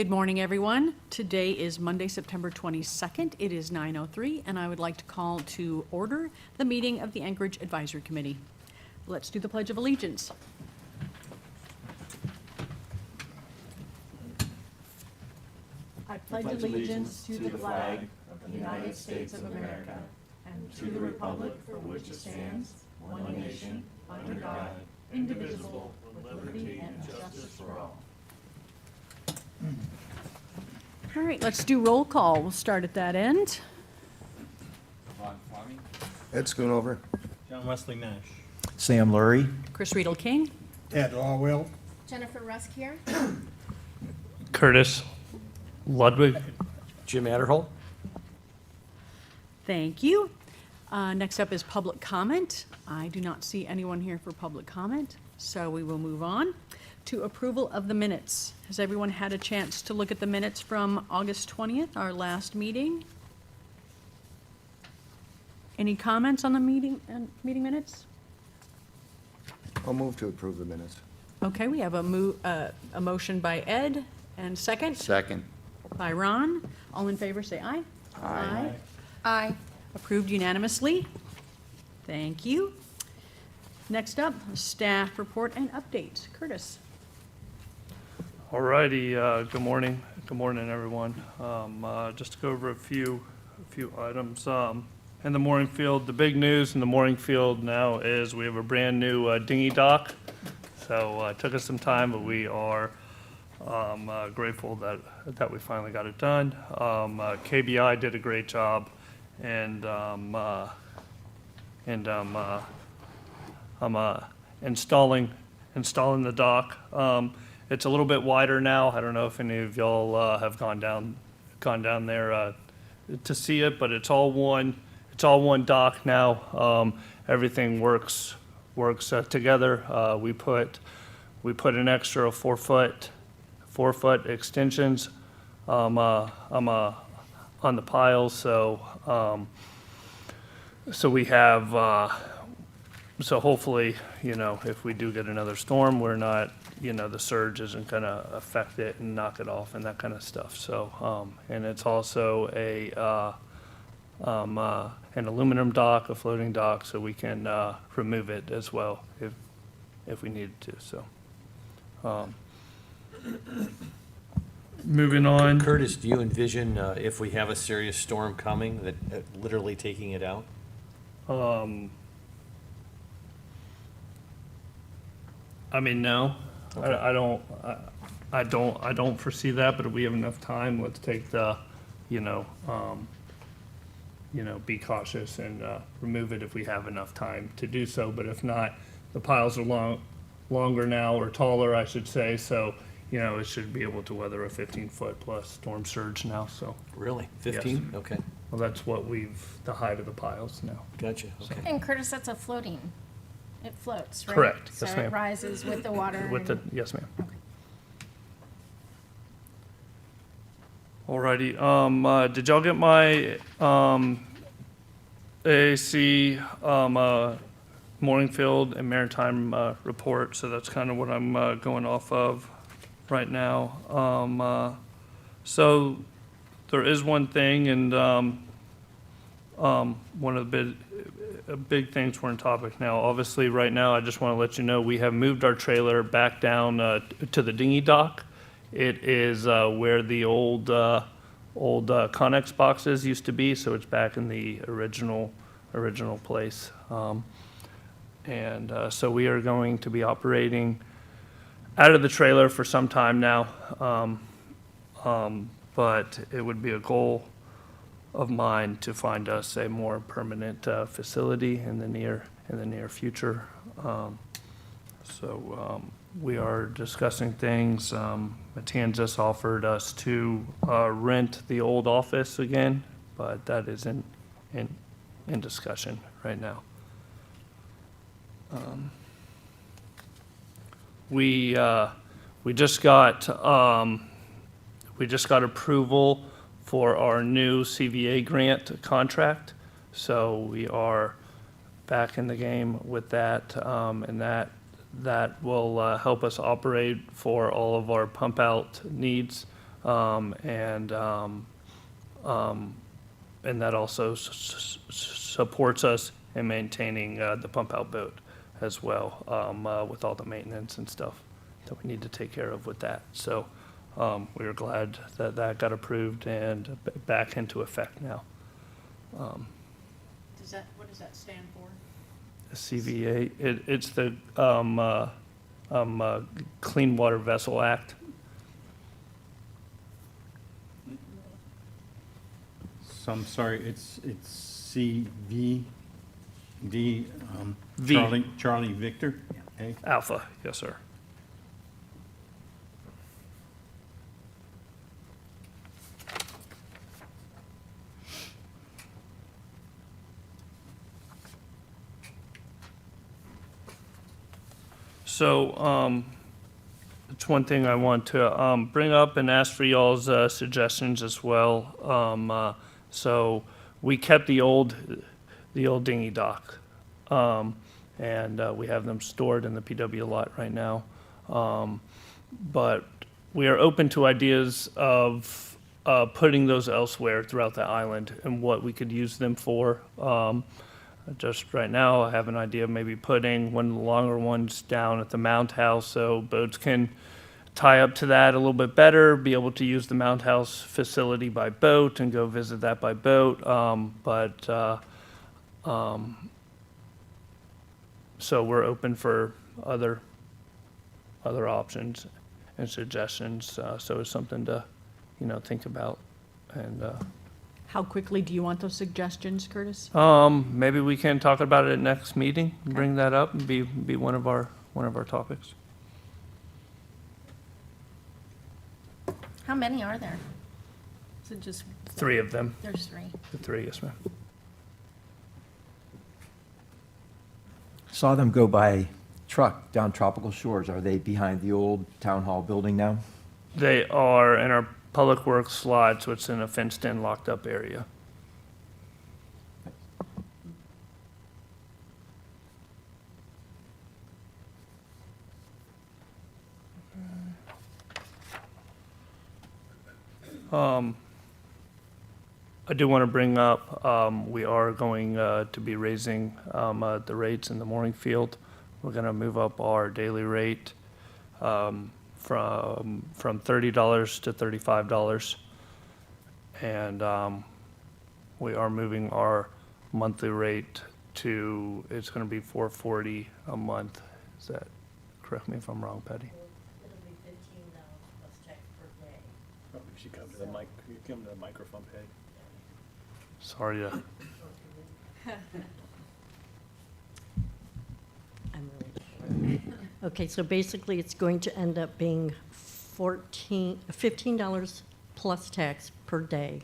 Good morning, everyone. Today is Monday, September 22nd. It is 9:03, and I would like to call to order the meeting of the Anchorage Advisory Committee. Let's do the Pledge of Allegiance. I pledge allegiance to the flag of the United States of America and to the republic for which it stands, one nation, under God, indivisible, with liberty and justice for all. All right, let's do roll call. We'll start at that end. Ed Schoonover. John Wesley Nash. Sam Lurie. Chris Riedel King. Ed Allwill. Jennifer Rusk here. Curtis Ludwig. Jim Adderholt. Thank you. Next up is public comment. I do not see anyone here for public comment, so we will move on to approval of the minutes. Has everyone had a chance to look at the minutes from August 20th, our last meeting? Any comments on the meeting minutes? I'll move to approve the minutes. Okay, we have a motion by Ed and second Second. by Ron. All in favor, say aye. Aye. Aye. Approved unanimously. Thank you. Next up, staff report and updates. Curtis. All righty, good morning. Good morning, everyone. Just to go over a few items. In the mooring field, the big news in the mooring field now is we have a brand-new dinghy dock. So it took us some time, but we are grateful that we finally got it done. KBI did a great job, and installing the dock. It's a little bit wider now. I don't know if any of y'all have gone down there to see it, but it's all one dock now. Everything works together. We put an extra 4-foot extensions on the piles, so we have. So hopefully, if we do get another storm, we're not, the surge isn't going to affect it and knock it off and that kind of stuff. So, and it's also an aluminum dock, a floating dock, so we can remove it as well if we needed to. So, moving on. Curtis, do you envision if we have a serious storm coming, that literally taking it out? No, Okay. I don't foresee that, but if we have enough time, let's take the, be cautious and remove it if we have enough time to do so. But if not, the piles are longer now, or taller, I should say, so, it should be able to weather a 15-foot plus storm surge now, so. Really? 15? Yes. Okay, Well, that's what the height of the piles now. gotcha, okay. And Curtis, that's a floating. It floats, right? Correct. So Yes, it ma'am. rises with the water. Yes, ma'am. Okay. Alrighty, did y'all get my AAC mooring field and maritime report? So that's kind of what I'm going off of right now. So there is one thing, and one of the big things we're in topic now. Obviously, right now, I just want to let you know we have moved our trailer back down to the dinghy dock. It is where the old Connex boxes used to be, so it's back in the original place. So we are going to be operating out of the trailer for some time now, but it would be a goal of mine to find us a more permanent facility in the near future. We are discussing things. Matanzas offered us to rent the old office again, but that is in discussion right now. We just got approval for our new CVA grant contract, so we are back in the game with that, and that will help us operate for all of our pump out needs and that also supports us in maintaining the pump out boat as well, with all the maintenance and stuff that we need to take care of with that. So we are glad that that got approved and back into effect now. What does that stand for? CVA, it's the Clean Water Vessel Act. So I'm sorry, it's CVD, V. Charlie Victor? A? Alpha, yes, sir. So, it's one thing I want to bring up and ask for y'all's suggestions as well. So we kept the old dinghy dock, and we have them stored in the PW lot right now. But we are open to ideas of putting those elsewhere throughout the island and what we could use them for. Just right now, I have an idea of maybe putting one of the longer ones down at the Mount House so boats can tie up to that a little bit better, be able to use the Mount House facility by boat and go visit that by boat. So we're open for other options and suggestions. So it's something to, think about. And How quickly do you want those suggestions, Curtis? maybe we can talk about it at next meeting, bring that up and be one of our topics. How many are there? Is it just, 3 of them, there's 3. the 3, yes, ma'am. Saw them go by truck down Tropical Shores. Are they behind the old town hall building now? They are in our public works lot, so it's in a fenced-in, locked-up area. I do want to bring up, we are going to be raising the rates in the mooring field. We're going to move up our daily rate from $30 to $35. And we are moving our monthly rate to, it's going to be $440 a month. Is that, correct me if I'm wrong, Patty? It'll be $15 plus tax per day. Probably should come to the mic, you come to the microphone, Patty. Sorry to, I'm really sure. Okay, so basically, it's going to end up being $15 plus tax per day,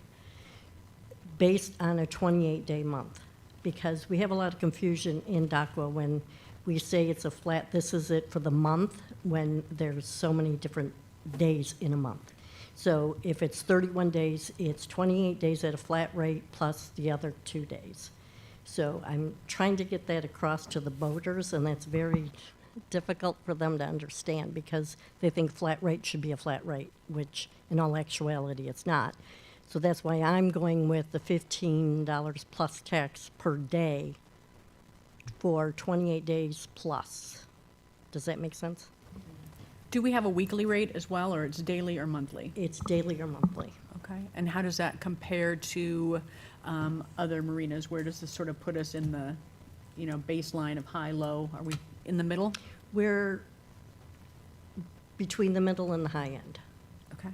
based on a 28-day month. Because we have a lot of confusion in DACWA when we say it's a flat, this is it for the month, when there's so many different days in a month. So if it's 31 days, it's 28 days at a flat rate plus the other 2 days. So I'm trying to get that across to the boaters, and that's very difficult for them to understand because they think flat rate should be a flat rate, which in all actuality it's not. So that's why I'm going with the $15 plus tax per day for 28 days plus. Does that make sense? Do we have a weekly rate as well, or it's daily or monthly? It's daily or monthly. Okay, and how does that compare to other marinas? Where does this sort of put us in the, baseline of high, low? Are we in the middle? We're between the middle and the high end. Okay.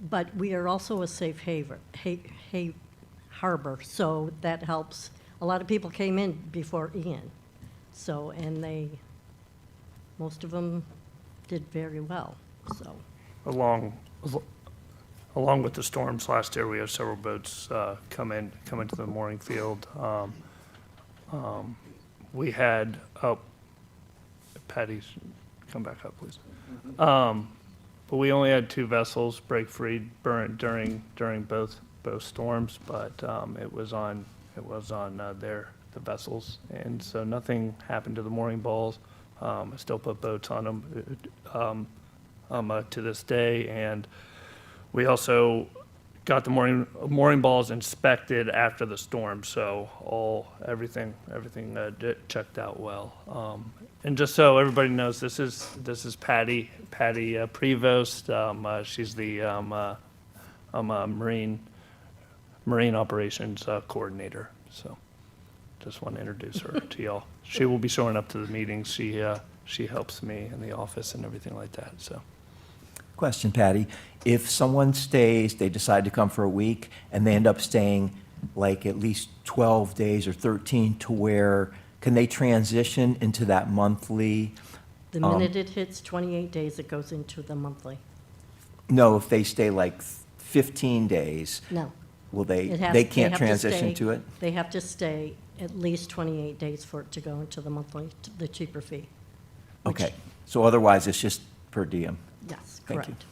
But we are also a safe harbor, so that helps. A lot of people came in before Ian, so, and most of them did very well, so. along with the storms last year, we had several boats come into the mooring field. We had, Patty, come back up, please. But we only had 2 vessels break free during both storms, but it was on the vessels, and so nothing happened to the mooring balls. I still put boats on them to this day, and We also got the mooring balls inspected after the storm, so everything checked out well. And just so everybody knows, this is Patty Prevost. She's the marine operations coordinator. So just want to introduce her to y'all. She will be showing up to the meetings. She helps me in the office and everything like that. So. Question, Patty. If someone stays, they decide to come for a week, and they end up staying like at least 12 days or 13 to where, can they transition into that monthly? The minute it hits 28 days, it goes into the monthly. No, if they stay like 15 days, No. will they, It has- they can't have to transition stay- to it? They have to stay at least 28 days for it to go into the monthly, the cheaper fee. which- Okay, so otherwise it's just per diem? Yes, Thank you. correct.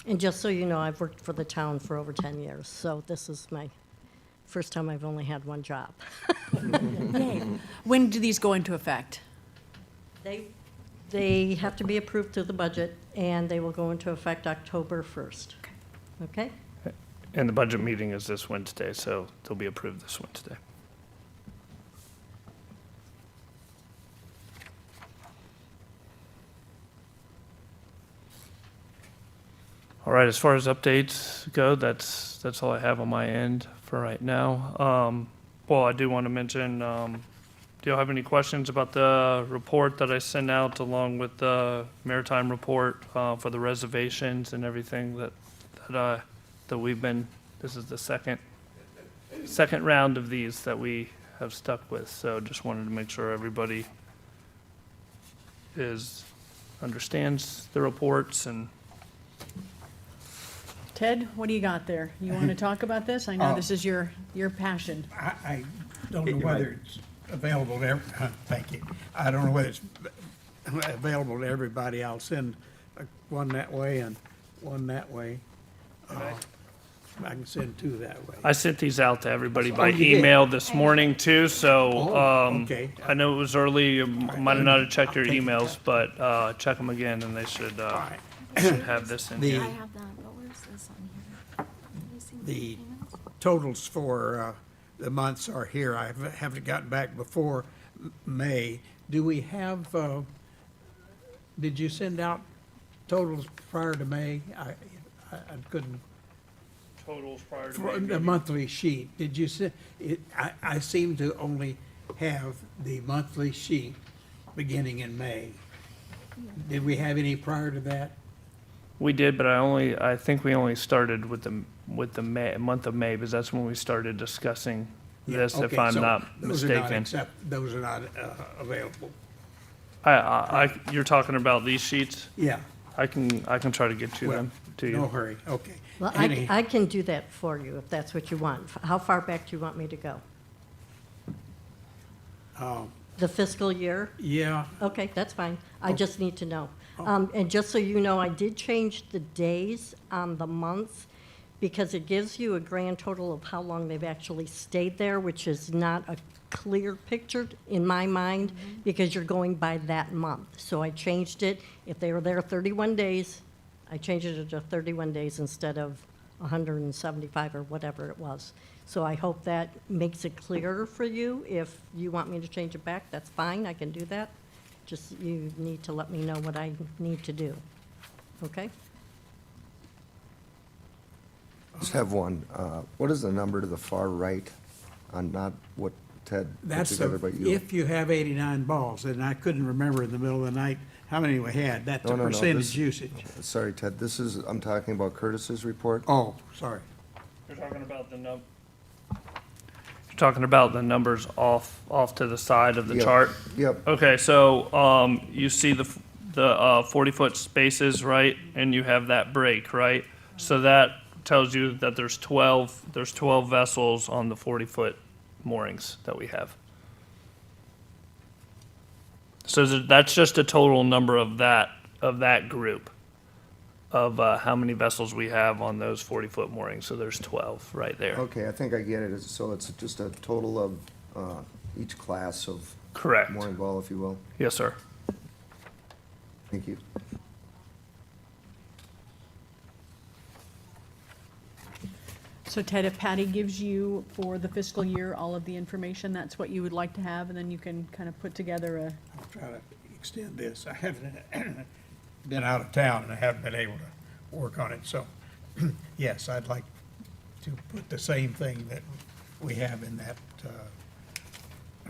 And just so you know, I've worked for the town for over 10 years, so this is my first time I've only had one job. When do these go into effect? They have to be approved through the budget, and they will go into effect October 1st. Okay? And the budget meeting is this Wednesday, so they'll be approved this Wednesday. All right, as far as updates go, that's all I have on my end for right now. Well, I do want to mention, do you have any questions about the report that I sent out along with the maritime report for the reservations and everything that we've been, this is the second round of these that we have stuck with, so just wanted to make sure everybody understands the reports. And Ted, what do you got there? You want to talk about this? I know this is your passion. I don't know whether it's available to thank you. I don't know whether it's available to everybody. I'll send one that way and one that way. I can send two that way. I sent these out to everybody Oh, by you did? email this morning too, so Okay. I know it was early, you might have not have checked your emails, but check them again and they should All right. have this in The- here. I have that, but where's this on here? Have you seen The emails? totals for the months are here. I haven't gotten back before May. Do we have, did you send out totals prior to May? I couldn't. Totals prior to For the monthly sheet, did you send, I seem to only have the monthly sheet beginning in May. Did we have any prior to that? We did, but I think we only started with the month of May, because that's when we started discussing this, if Okay, I'm so not those are mistaken. those are not available. You're talking about these sheets? Yeah, I can try to get you well, them to no you. hurry, okay. Well, Any- I can do that for you if that's what you want. How far back do you want me to go? The fiscal year? Yeah, Okay, that's fine. I just need to know. Oh. And just so you know, I did change the days on the months because it gives you a grand total of how long they've actually stayed there, which is not a clear picture in my mind because you're going by that month. So I changed it. If they were there 31 days, I changed it to 31 days instead of 175 or whatever it was. So I hope that makes it clearer for you. If you want me to change it back, that's fine, I can do that. Just you need to let me know what I need to do. Okay? Just have one. What is the number to the far right on not what Ted put that's together, but you? if you have 89 balls, and I couldn't remember in the middle of the night how many we had. That's No, the no, no, percentage this- usage. Sorry, Ted, I'm talking about Curtis's report. Oh, sorry. You're talking about You're talking about the numbers off to the side of the Yep, chart? Yep, Okay, so, you see the 40-foot spaces, right? And you have that break, right? So that tells you that there's 12 vessels on the 40-foot moorings that we have. So that's just a total number of that group, of how many vessels we have on those 40-foot moorings. So there's 12 right there. okay, I think I get it. So it's just a total of each class of Correct. mooring ball, if you will. Yes, sir. Thank you. So Ted, if Patty gives you for the fiscal year all of the information, that's what you would like to have, and then you can kind of put together a, I'll try to extend this. I haven't been out of town and I haven't been able to work on it, so, yes, I'd like to put the same thing that we have in that,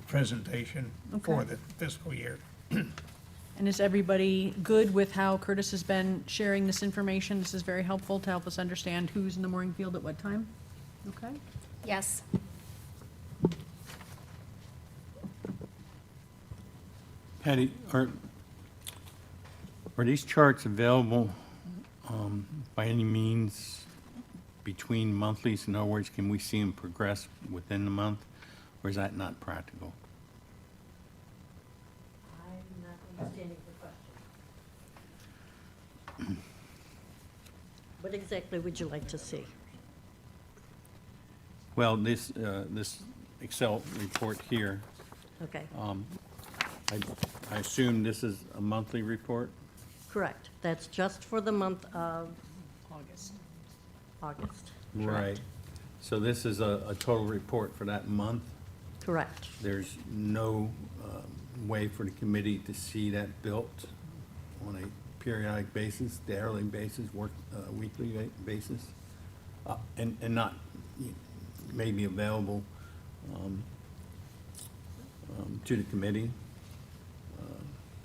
presentation for Okay. the fiscal year. and is everybody good with how Curtis has been sharing this information? This is very helpful to help us understand who's in the mooring field at what time? Okay? Yes. Patty, are these charts available by any means between monthlies? In other words, can we see them progress within the month, or is that not practical? I'm not understanding the question. What exactly would you like to see? Well, this Excel report here, Okay, I assume this is a monthly report? correct. That's just for the month of August. August. Right. So this is a total report for that month? Correct. There's no way for the committee to see that built on a periodic basis, daily basis, weekly basis, and not maybe available to the committee?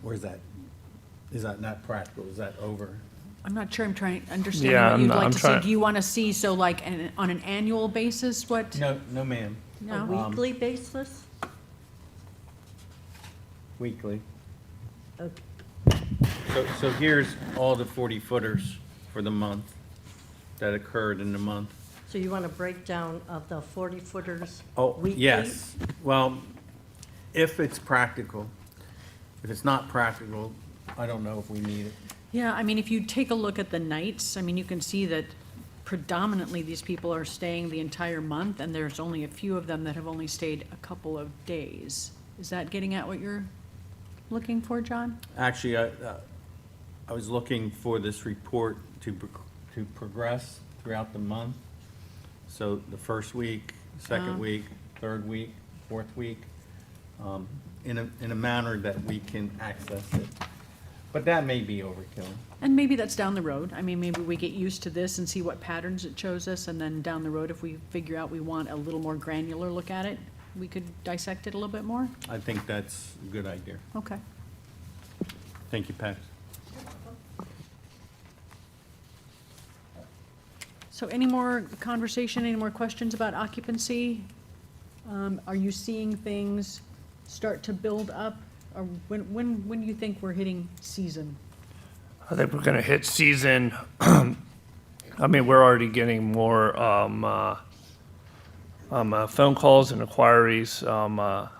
Or is that not practical? Is that over? I'm not sure I'm trying to understand Yeah, what you'd I'm like to see. trying- Do you want to see, so like, on an annual basis, what? No, ma'am. A No? weekly basis? Weekly. Okay. So here's all the 40-footers for the month that occurred in the month. So you want a breakdown of the 40-footers Oh, weekly? yes. Well, if it's practical. If it's not practical, I don't know if we need it. Yeah, I mean, if you take a look at the nights, I mean, you can see that predominantly these people are staying the entire month, and there's only a few of them that have only stayed a couple of days. Is that getting at what you're looking for, John? Actually, I was looking for this report to progress throughout the month. So the first week, second week, third week, fourth week, in a manner that we can access it. But that may be overkill. And maybe that's down the road. I mean, maybe we get used to this and see what patterns it shows us, and then down the road, if we figure out we want a little more granular look at it, we could dissect it a little bit more? I think that's a good idea. Okay. Thank you, Pat. So any more conversation, any more questions about occupancy? Are you seeing things start to build up? Or when do you think we're hitting season? I think we're gonna hit season. I mean, we're already getting more phone calls and inquiries about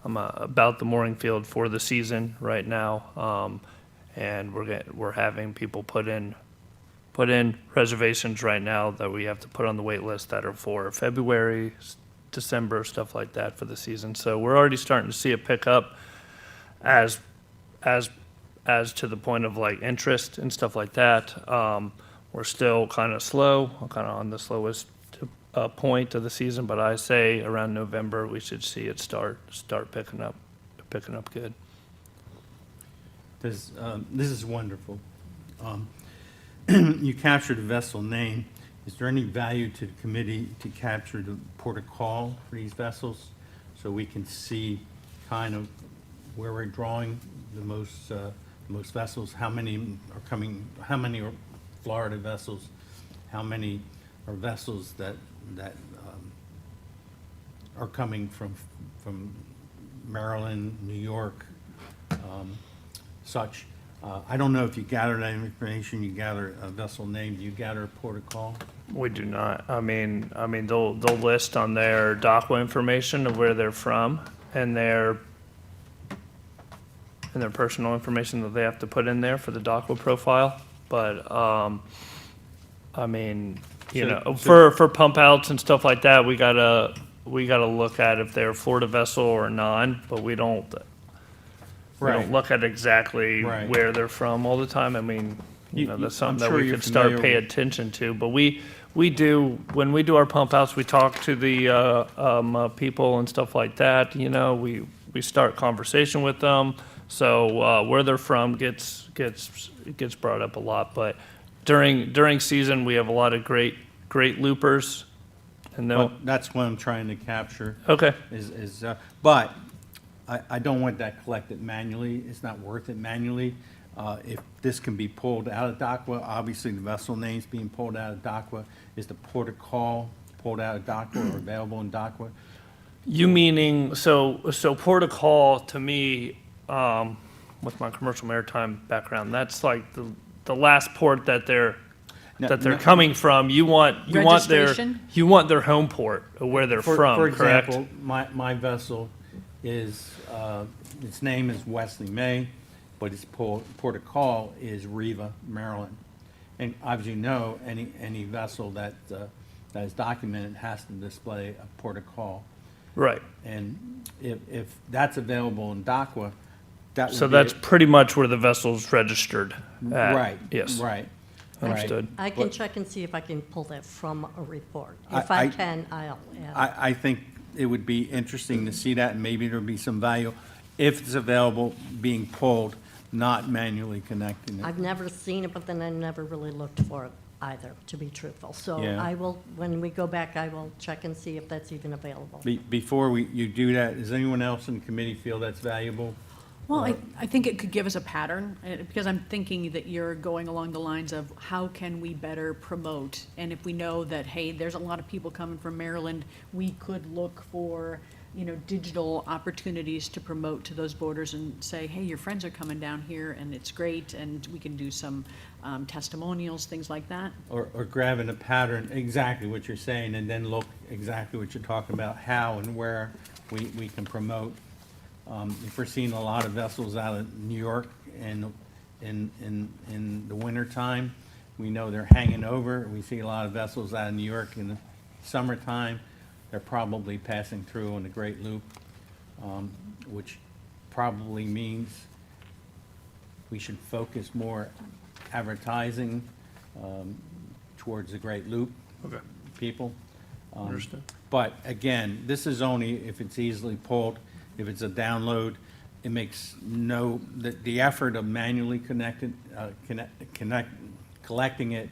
the mooring field for the season right now, and we're having people put in reservations right now that we have to put on the wait list that are for February, December, stuff like that for the season. So we're already starting to see it pick up as to the point of like interest and stuff like that. We're still kind of slow, kind of on the slowest point of the season, but I say around November we should see it start picking up good. This is wonderful. You captured the vessel name. Is there any value to the committee to capture the port of call for these vessels so we can see kind of where we're drawing the most vessels? How many are coming? How many are Florida vessels? How many are vessels that are coming from Maryland, New York, such? I don't know if you gather that information, you gather a vessel name, do you gather a port of call? We do not. I mean, they'll list on their DACWA information of where they're from and their personal information that they have to put in there for the DACWA profile. But I mean, for pump outs and stuff like that, we gotta look at if they're a Florida vessel or non. But we don't Right. look at exactly Right. where they're from all the time. I mean, You- that's I'm something that sure we you're could start familiar pay with- attention to. But we We do, when we do our pump outs, we talk to the people and stuff like that, you know, we start conversation with them. So where they're from gets brought up a lot, but during season, we have a lot of great loopers. And they'll, But that's what I'm trying to capture. okay, But I don't want that collected manually. It's not worth it manually. If this can be pulled out of DACWA, obviously the vessel names being pulled out of DACWA, is the port of call pulled out of DACWA or available in DACWA? you meaning, so port of call to me, with my commercial maritime background, that's like the last port that they're No, coming from. You want Registration? their home port of where they're For from, correct? example, my vessel is, its name is Wesley May, but its port of call is Riva, Maryland. And as you know, any vessel that is documented has to display a port of call. Right. And if that's available in DACWA, that would So be that's pretty much where the vessel's registered at. right. Yes. Right. Understood. I can But- check and see if I can pull that from a report. I- If I I- can, I'll add. I think it would be interesting to see that, and maybe there'd be some value, if it's available, being pulled, not manually connecting it. I've never seen it, but then I never really looked for it either, to be truthful. So Yeah. I will, when we go back, I will check and see if that's even available. Before you do that, does anyone else in the committee feel that's valuable? Well, I think it could give us a pattern, because I'm thinking that you're going along the lines of how can we better promote? And if we know that, hey, there's a lot of people coming from Maryland, we could look for, digital opportunities to promote to those borders and say, hey, your friends are coming down here and it's great, and we can do some testimonials, things like that. Or grabbing a pattern, exactly what you're saying, and then look exactly what you're talking about, how and where we can promote. If we're seeing a lot of vessels out of New York in the wintertime, we know they're hanging over. We see a lot of vessels out of New York in the summertime. They're probably passing through on the Great Loop, which probably means we should focus more advertising towards the Great Loop Okay. people. Understood. But again, this is only if it's easily pulled. If it's a download, it makes the effort of manually collecting it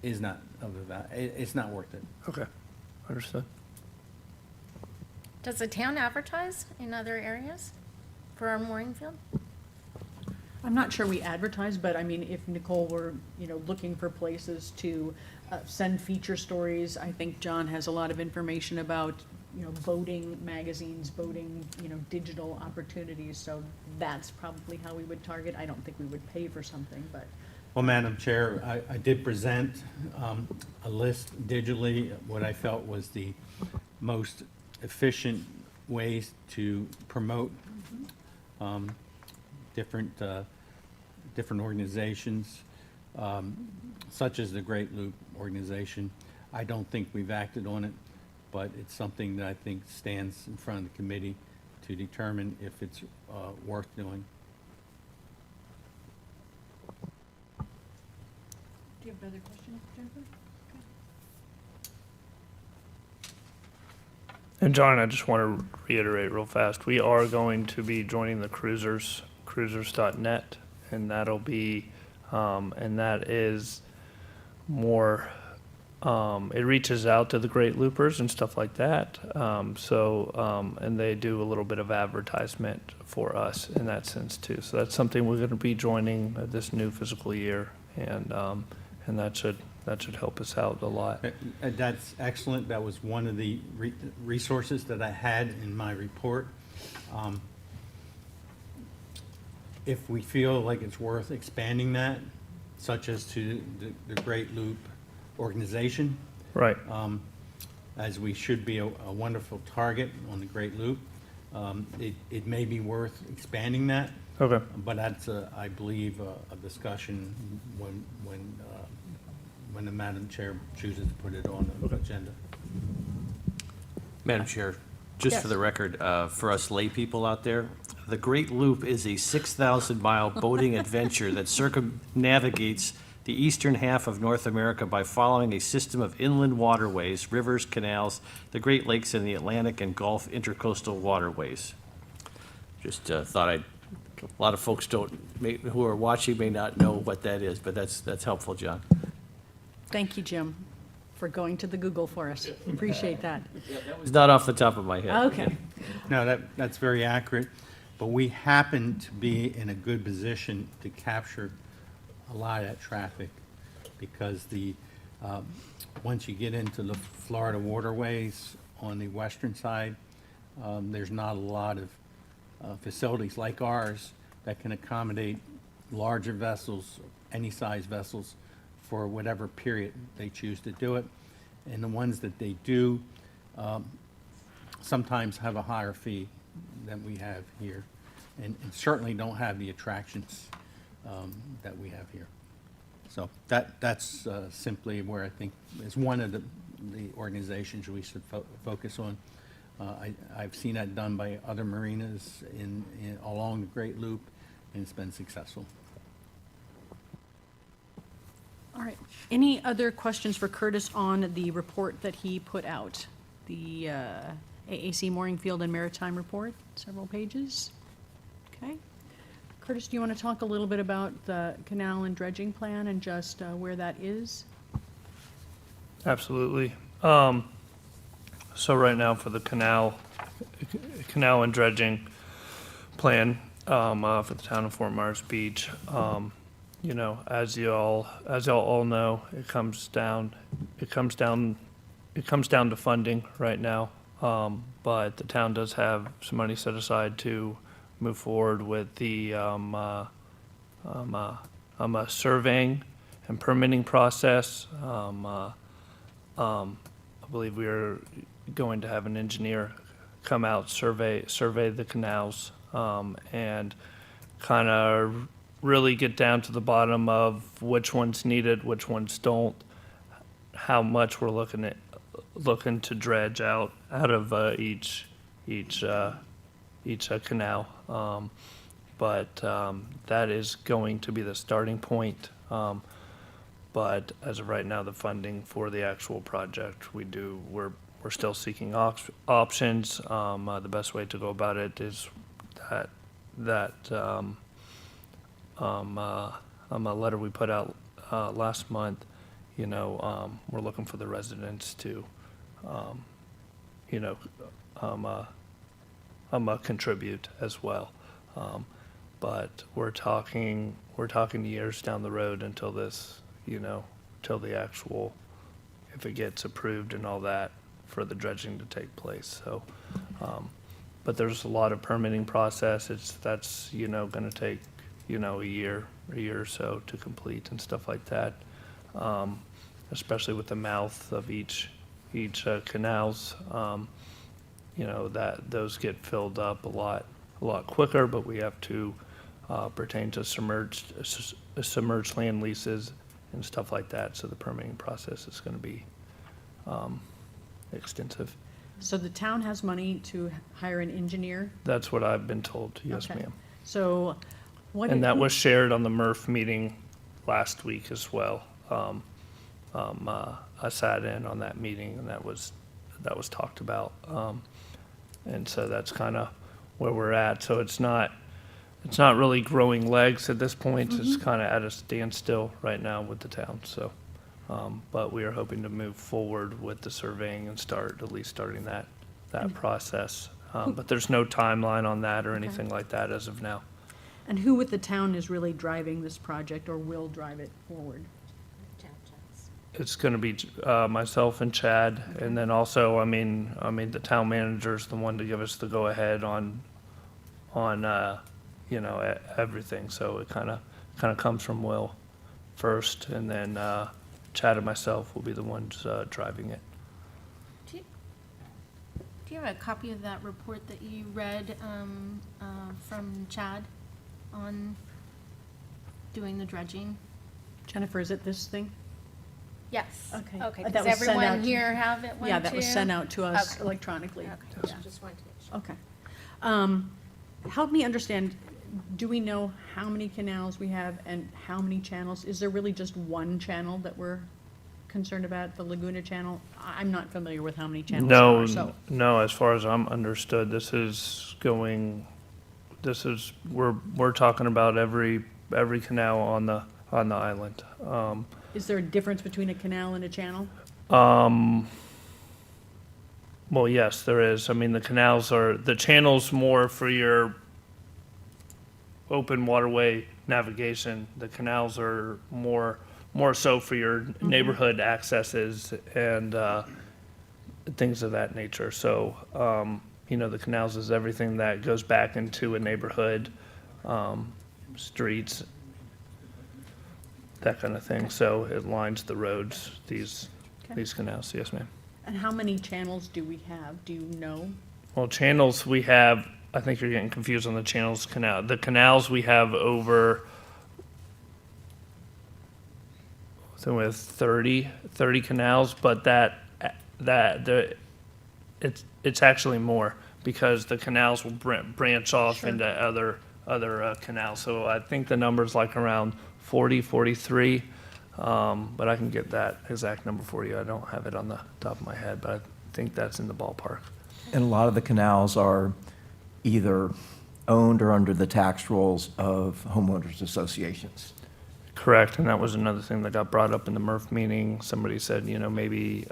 is not of the value. It's not worth it. Okay. Understood. Does the town advertise in other areas for our mooring field? I'm not sure we advertise, but I mean, if Nicole were, looking for places to send feature stories, I think John has a lot of information about, boating magazines, boating, digital opportunities, so that's probably how we would target. I don't think we would pay for something, but. Well, Madam Chair, I did present a list digitally, what I felt was the most efficient ways to promote different organizations, such as the Great Loop organization. I don't think we've acted on it, but it's something that I think stands in front of the committee to determine if it's worth doing. Do you have another question, Jennifer? And John, I just want to reiterate real fast, we are going to be joining the cruisers.net, and that'll be, and that is more, it reaches out to the great loopers and stuff like that. And they do a little bit of advertisement for us in that sense too. So that's something we're going to be joining this new fiscal year, and that should help us out a lot. That's excellent. That was one of the resources that I had in my report. If we feel like it's worth expanding that, such as to the Great Loop organization, Right. as we should be a wonderful target on the Great Loop, it may be worth expanding that. Okay. But that's, I believe, a discussion when the Madam Chair chooses to put it on the agenda. Madam Chair, just for Yes. the record, for us lay people out there, the Great Loop is a 6,000-mile boating adventure that circumnavigates the eastern half of North America by following a system of inland waterways, rivers, canals, the Great Lakes, and the Atlantic and Gulf intercoastal waterways. Just thought a lot of folks who are watching may not know what that is, but that's helpful, John. Thank you, Jim, for going to the Google for us. Appreciate that. It's not off the top of my head. Okay. No, that's very accurate, but we happen to be in a good position to capture a lot of that traffic because once you get into the Florida waterways on the western side, there's not a lot of facilities like ours that can accommodate larger vessels, any size vessels, for whatever period they choose to do it. And the ones that they do sometimes have a higher fee than we have here, and certainly don't have the attractions that we have here. So that's simply where I think is one of the organizations we should focus on. I've seen that done by other marinas along the Great Loop, and it's been successful. All right. Any other questions for Curtis on the report that he put out? The AAC Mooring Field and Maritime Report, several pages. Okay. Curtis, do you want to talk a little bit about the canal and dredging plan and just where that is? Absolutely. So right now for the canal and dredging plan for the town of Fort Myers Beach, you know, as y'all all know, it comes down to funding right now. But the town does have some money set aside to move forward with the surveying and permitting process. I believe we are going to have an engineer come out, survey the canals, and kind of really get down to the bottom of which ones needed, which ones don't, how much we're looking to dredge out of each canal. But that is going to be the starting point. But as of right now, the funding for the actual project, we're still seeking options. The best way to go about it is that a letter we put out last month. You know, we're looking for the residents to, contribute as well. But we're talking years down the road until this, till the actual, if it gets approved and all that, for the dredging to take place. So, but there's a lot of permitting process. That's going to take, a year or so to complete and stuff like that. Especially with the mouth of each canals, that those get filled up a lot quicker, but we have to pertain to submerged land leases and stuff like that. So the permitting process is going to be extensive. So the town has money to hire an engineer? That's what I've been told. Yes, Okay. ma'am. So what? And that was shared on the MRF meeting last week as well. I sat in on that meeting, and that was talked about. And so that's kind of where we're at. So it's not really growing legs at this point. It's kind of at a standstill right now with the town. So, but we are hoping to move forward with the surveying and starting that process. But there's no timeline on that or anything like that as of now. And who with the town is really driving this project or will drive it forward? It's going to be myself and Chad, and then also, I mean, the town manager's the one to give us the go-ahead on everything. So it kind of comes from Will first, and then Chad and myself will be the ones driving it. Do you have a copy of that report that you read from Chad on doing the dredging? Jennifer, is it this thing? Yes. Okay. Okay, That does was sent out everyone to- here have it, one Yeah, that was too? sent out to us Okay. electronically. Okay, Yeah. just wanted to make sure. Okay. Help me understand, do we know how many canals we have and how many channels? Is there really just one channel that we're concerned about, the Laguna Channel? I'm not familiar with how many channels there No, are, so. no, as far as I'm understood, we're talking about every canal on the island. Is there a difference between a canal and a channel? Well, yes, there is. I mean, the channel's more for your open waterway navigation. The canals are more so for your neighborhood accesses and things of that nature. So, the canals is everything that goes back into a neighborhood, streets, that kind of thing. So it lines the roads, these canals. Yes, ma'am. And how many channels do we have? Do you know? Well, channels we have, I think you're getting confused on the channels canal. The canals we have over, I think we have 30 canals, but it's actually more because the canals will branch off Sure. into other canals. So I think the number's like around 40, 43. But I can get that exact number for you. I don't have it on the top of my head, but I think that's in the ballpark. And a lot of the canals are either owned or under the tax rolls of homeowners associations. Correct, and that was another thing that got brought up in the MRF meeting. Somebody said, maybe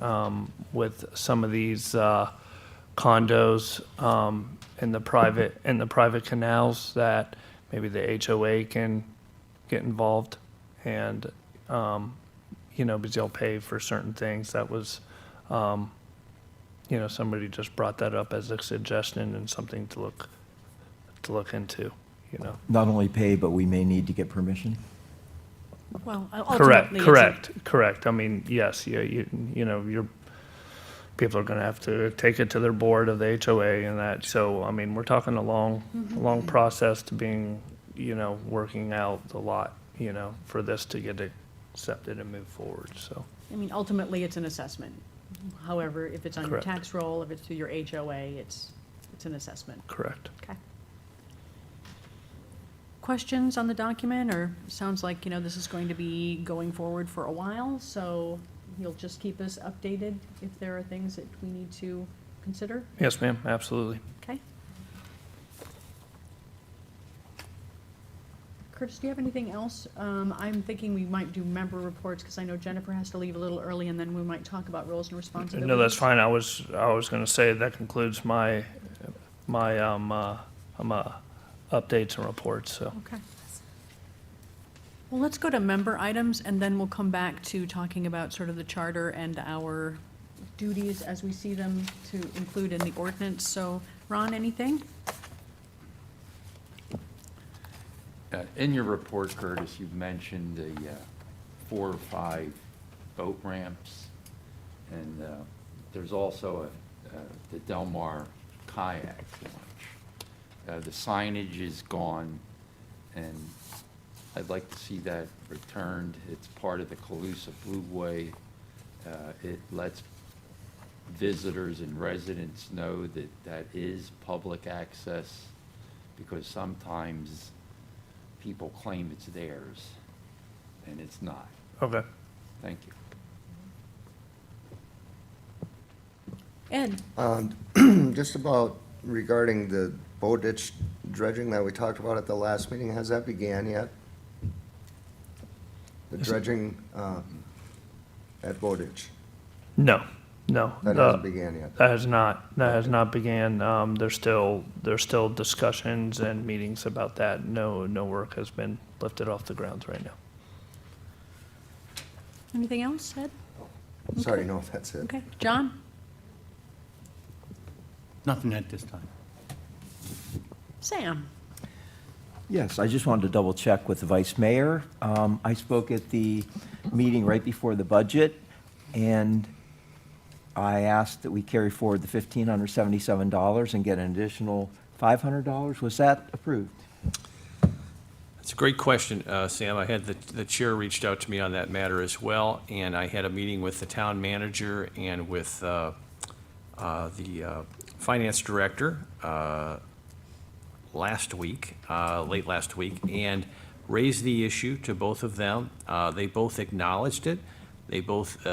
with some of these condos in the private canals, that maybe the HOA can get involved and because they'll pay for certain things. That was, somebody just brought that up as a suggestion and something to look into. Not only pay, but we may need to get permission. Well, Correct, ultimately, it's a- correct. I mean, yes, your people are going to have to take it to their board of the HOA and that. So, I mean, we're talking a long process to being, working out a lot, for this to get accepted and move forward. So, I mean, ultimately, it's an assessment. However, if it's on your Correct. tax roll, if it's through your HOA, it's an assessment. correct. Okay. Questions on the document, or sounds like, this is going to be going forward for a while, so you'll just keep us updated if there are things that we need to consider? Yes, ma'am, absolutely. Okay. Curtis, do you have anything else? I'm thinking we might do member reports, because I know Jennifer has to leave a little early, and then we might talk about roles and responsibilities. No, that's fine. I was going to say that concludes my updates and reports, so. Okay. Well, let's go to member items, and then we'll come back to talking about sort of the charter and our duties as we see them to include in the ordinance. So, Ron, anything? In your report, Curtis, you've mentioned the 4 or 5 boat ramps, and there's also the Del Mar kayak launch. The signage is gone, and I'd like to see that returned. It's part of the Calusa Blueway. It lets visitors and residents know that that is public access, because sometimes people claim it's theirs, and it's not. Okay. Thank you. Ed? Just about regarding the bow ditch dredging that we talked about at the last meeting, has that began yet? The dredging at Bow Ditch, No. that hasn't began yet? That has not began. There's still discussions and meetings about that. No work has been lifted off the grounds right now. Anything else, Ed? Sorry, no, that's it. Okay. John? Nothing at this time. Sam? Yes, I just wanted to double check with the vice mayor. I spoke at the meeting right before the budget, and I asked that we carry forward the $1,577 and get an additional $500. Was that approved? It's a great question, Sam. I had the chair reached out to me on that matter as well, and I had a meeting with the town manager and with the finance director last week, late last week, and raised the issue to both of them. They both acknowledged it. They both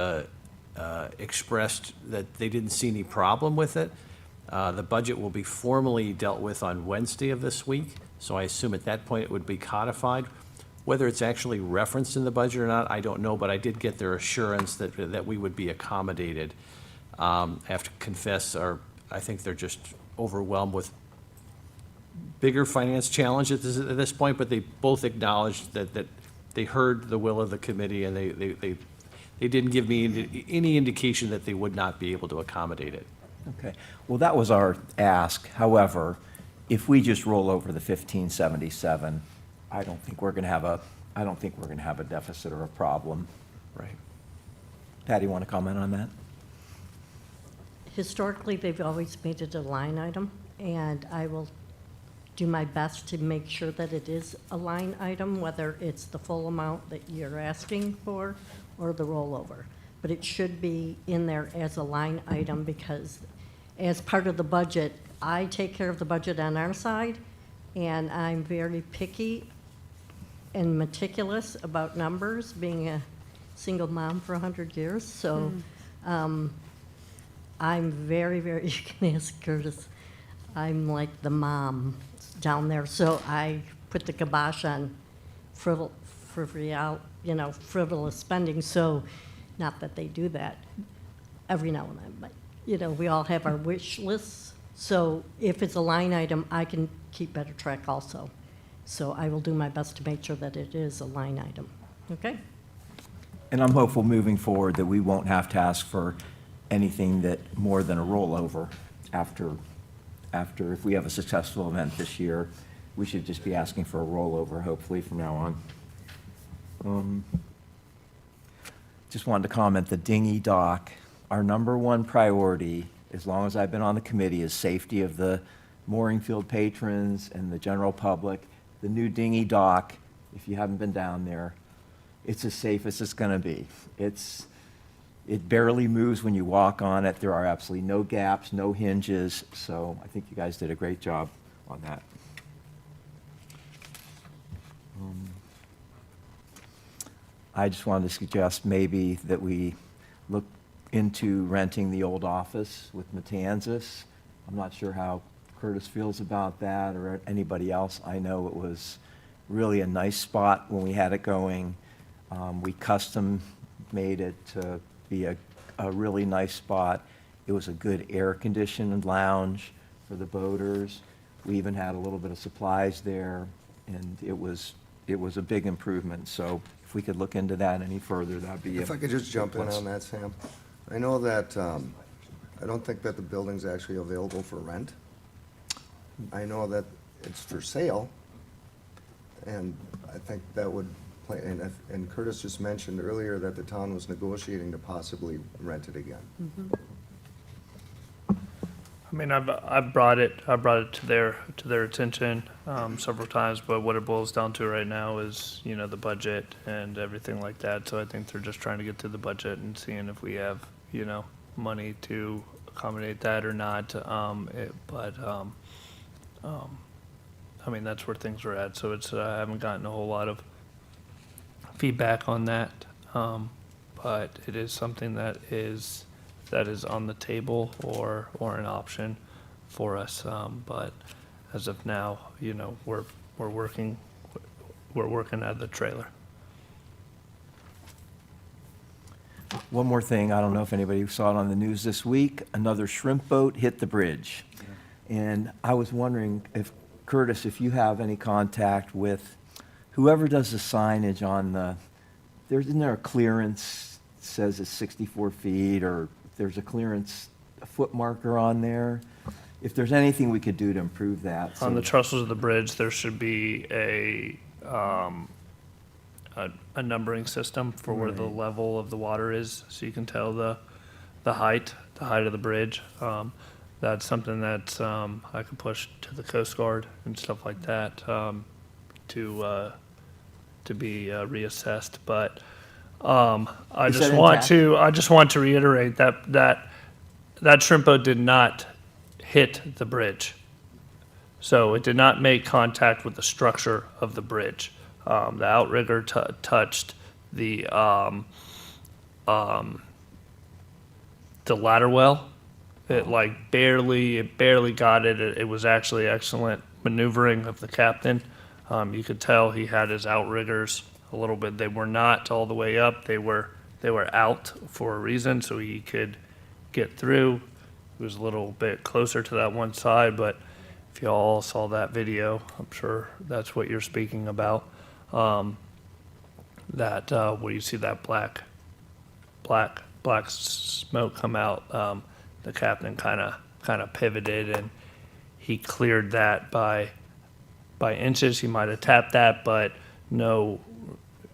expressed that they didn't see any problem with it. The budget will be formally dealt with on Wednesday of this week, so I assume at that point it would be codified. Whether it's actually referenced in the budget or not, I don't know, but I did get their assurance that we would be accommodated. I have to confess, I think they're just overwhelmed with bigger finance challenge at this point, but they both acknowledged that they heard the will of the committee, and they didn't give me any indication that they would not be able to accommodate it. Okay, well, that was our ask. However, if we just roll over the 1577, I don't think we're going to have a deficit or a problem. Right. Patty, you want to comment on that? Historically, they've always made it a line item, and I will do my best to make sure that it is a line item, whether it's the full amount that you're asking for or the rollover. But it should be in there as a line item, because as part of the budget, I take care of the budget on our side, and I'm very picky and meticulous about numbers, being a single mom for 100 years. So I'm very, very, you can ask Curtis, I'm like the mom down there. So I put the kibosh on frivolous spending. So not that they do that every now and then, but, we all have our wish lists. So if it's a line item, I can keep better track also. So I will do my best to make sure that it is a line item. Okay? And I'm hopeful moving forward that we won't have to ask for anything that more than a rollover after, if we have a successful event this year, we should just be asking for a rollover, hopefully, from now on. Just wanted to comment, the dinghy dock, our number one priority, as long as I've been on the committee, is safety of the mooring field patrons and the general public. The new dinghy dock, if you haven't been down there, it's as safe as it's going to be. It barely moves when you walk on it. There are absolutely no gaps, no hinges, so I think you guys did a great job on that. I just wanted to suggest maybe that we look into renting the old office with Matanzas. I'm not sure how Curtis feels about that, or anybody else. I know it was really a nice spot when we had it going. We custom made it to be a really nice spot. It was a good air-conditioned lounge for the boaters. We even had a little bit of supplies there, and it was a big improvement. So if we could look into that any further, that'd be. If I could just jump in on that, Sam. I know that, I don't think that the building's actually available for rent. I know that it's for sale, and I think that would play, and Curtis just mentioned earlier that the town was negotiating to possibly rent it again. I mean, I've brought it to their attention several times, but what it boils down to right now is, the budget and everything like that. So I think they're just trying to get to the budget and seeing if we have, money to accommodate that or not. I mean, that's where things are at. So I haven't gotten a whole lot of feedback on that, but it is something that is on the table or an option for us. But as of now, we're working out of the trailer. One more thing, I don't know if anybody saw it on the news this week, another shrimp boat hit the bridge. And I was wondering if, Curtis, if you have any contact with whoever does the signage on isn't there a clearance that says it's 64 feet, or there's a clearance, a foot marker on there? If there's anything we could do to improve that. On the trestles of the bridge, there should be a numbering system for where the level of the water is, so you can tell the height of the bridge. That's something that I could push to the Coast Guard and stuff like that to be reassessed. But I just want to reiterate that shrimp boat did not hit the bridge. So it did not make contact with the structure of the bridge. The outrigger touched the ladder well. It barely got it. It was actually excellent maneuvering of the captain. You could tell he had his outriggers a little bit. They were not all the way up. They were out for a reason, so he could get through. It was a little bit closer to that one side, but if you all saw that video, I'm sure that's what you're speaking about. Where you see that black smoke come out, the captain kind of pivoted and he cleared that by inches. He might have tapped that, but no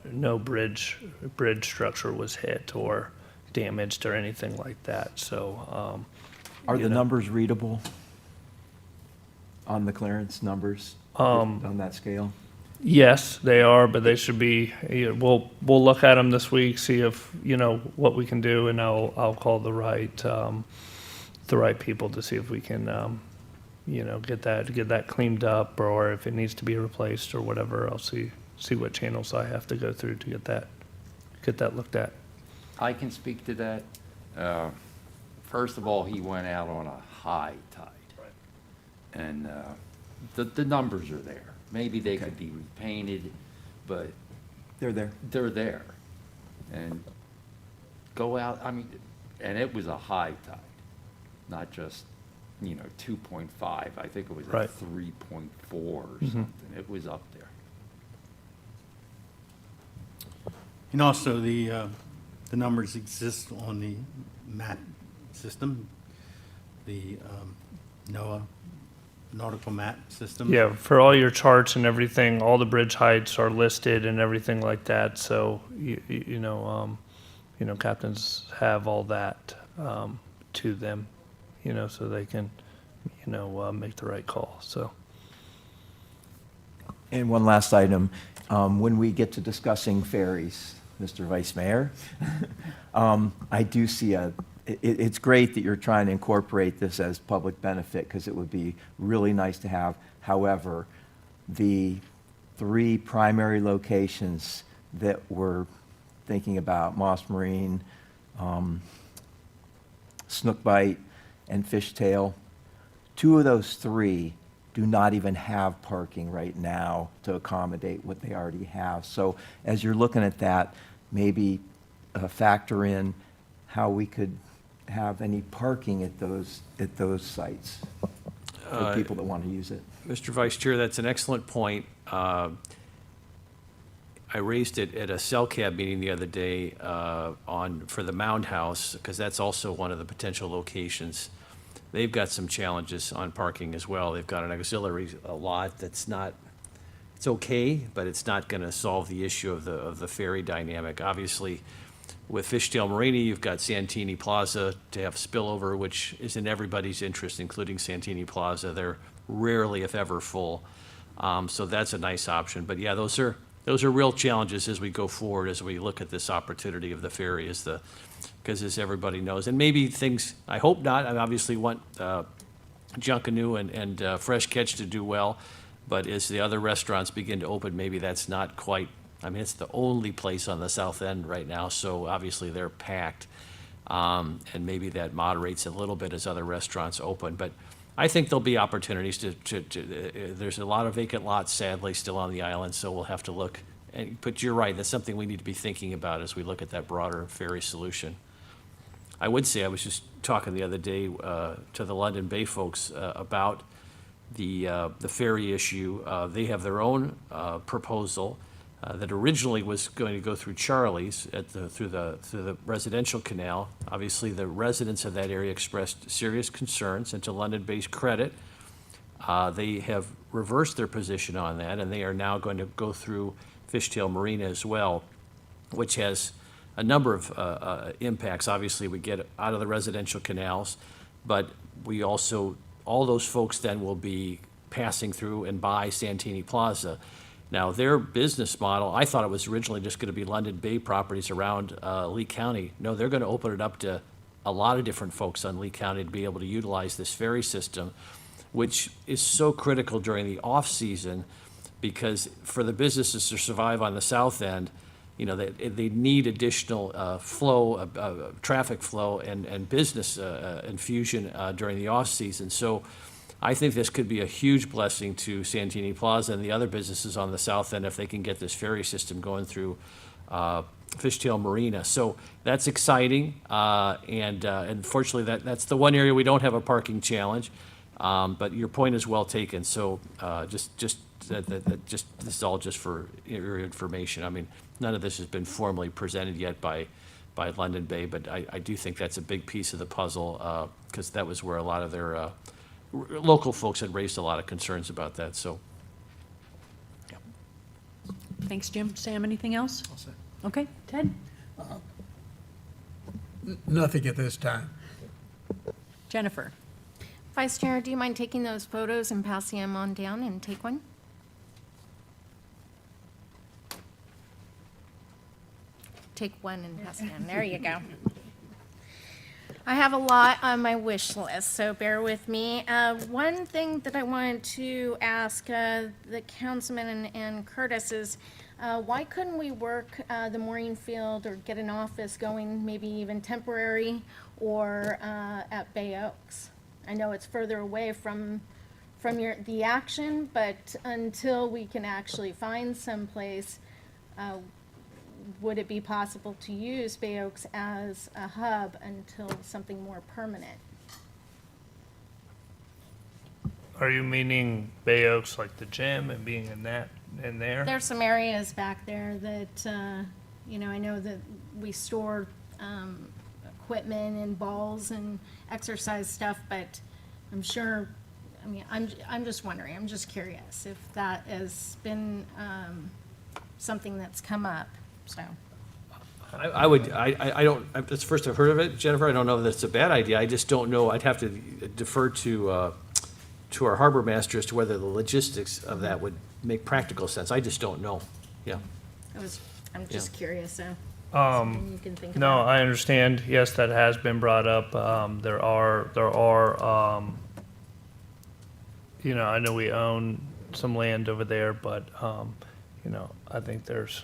bridge structure was hit or damaged or anything like that. So Are you the know. numbers readable on the clearance numbers on that scale? Yes, they are, but they should be. We'll look at them this week, see if what we can do, and I'll call the right people to see if we can get that cleaned up, or if it needs to be replaced or whatever. I'll see what channels I have to go through to get that looked at. I can speak to that. First of all, he went out on a high tide. And the numbers are there. Maybe they could be repainted, but They're there. they're there. And go out, and it was a high tide, not just, 2.5. I think it was Right. 3.4 or something. It was up there. And also, the numbers exist on the map system, the NOAA nautical map system. Yeah, for all your charts and everything, all the bridge heights are listed and everything like that. So captains have all that to them, so they can make the right call. So. And one last item, when we get to discussing ferries, Mr. Vice Mayor, I do see it's great that you're trying to incorporate this as public benefit, because it would be really nice to have. However, the 3 primary locations that we're thinking about, Moss Marine, Snookbite, and Fishtail, 2 of those 3 do not even have parking right now to accommodate what they already have. So as you're looking at that, maybe factor in how we could have any parking at those sites for people that want to use it. Mr. Vice Chair, that's an excellent point. I raised it at a CellCab meeting the other day for the Mound House, because that's also one of the potential locations. They've got some challenges on parking as well. They've got an auxiliary lot that's not, it's okay, but it's not going to solve the issue of the ferry dynamic. Obviously, with Fishtail Marina, you've got Santini Plaza to have spillover, which is in everybody's interest, including Santini Plaza. They're rarely, if ever, full. So that's a nice option. But yeah, those are real challenges as we go forward, as we look at this opportunity of the ferry, because as everybody knows, and maybe things, I hope not, I obviously want Junkanoo and Fresh Catch to do well, but as the other restaurants begin to open, maybe that's not quite, it's the only place on the south end right now, so obviously they're packed, and maybe that moderates a little bit as other restaurants open, but I think there'll be opportunities there's a lot of vacant lots, sadly, still on the island, so we'll have to look, but you're right, that's something we need to be thinking about as we look at that broader ferry solution. I would say, I was just talking the other day to the London Bay folks about the ferry issue. They have their own proposal that originally was going to go through Charlie's through the residential canal. Obviously, the residents of that area expressed serious concerns, and to London Bay's credit, they have reversed their position on that, and they are now going to go through Fishtail Marina as well, which has a number of impacts. Obviously, we get out of the residential canals, but we also, all those folks then will be passing through and by Santini Plaza. Now, their business model, I thought it was originally just going to be London Bay properties around Lee County. No, they're going to open it up to a lot of different folks on Lee County to be able to utilize this ferry system. which is so critical during the off-season, because for the businesses to survive on the south end, you know, they need additional flow, traffic flow and business infusion during the off-season. So I think this could be a huge blessing to Santini Plaza and the other businesses on the south end if they can get this ferry system going through Fishtail Marina. So that's exciting, and fortunately, that's the one area we don't have a parking challenge. But your point is well taken. So just this is all just for your information. I mean, none of this has been formally presented yet by London Bay, but I do think that's a big piece of the puzzle, because that was where a lot of their local folks had raised a lot of concerns about that. So. Thanks, Jim. Sam, anything else? Okay, Ted? Nothing at this time. Jennifer? Vice Chair, do you mind taking those photos and passing them on down and take one? Take one and pass it down. There you go. I have a lot on my wish list, so bear with me. One thing that I wanted to ask the councilman and Curtis is, why couldn't we work the mooring field or get an office going, maybe even temporary, or at Bay Oaks? I know it's further away from the action, but until we can actually find someplace, would it be possible to use Bay Oaks as a hub until something more permanent? Are you meaning Bay Oaks, like the gym and being in there? There's some areas back there that, I know that we store equipment and balls and exercise stuff, but I'm sure, I'm just wondering, I'm just curious if that has been something that's come up, so. I don't, it's the first I've heard of it, Jennifer. I don't know that it's a bad idea. I just don't know. I'd have to defer to our harbor master as to whether the logistics of that would make practical sense. I just don't know. Yeah. I'm just curious, so. Um, something you can think No, about. I understand. Yes, that has been brought up. There are, I know we own some land over there, but, I think there's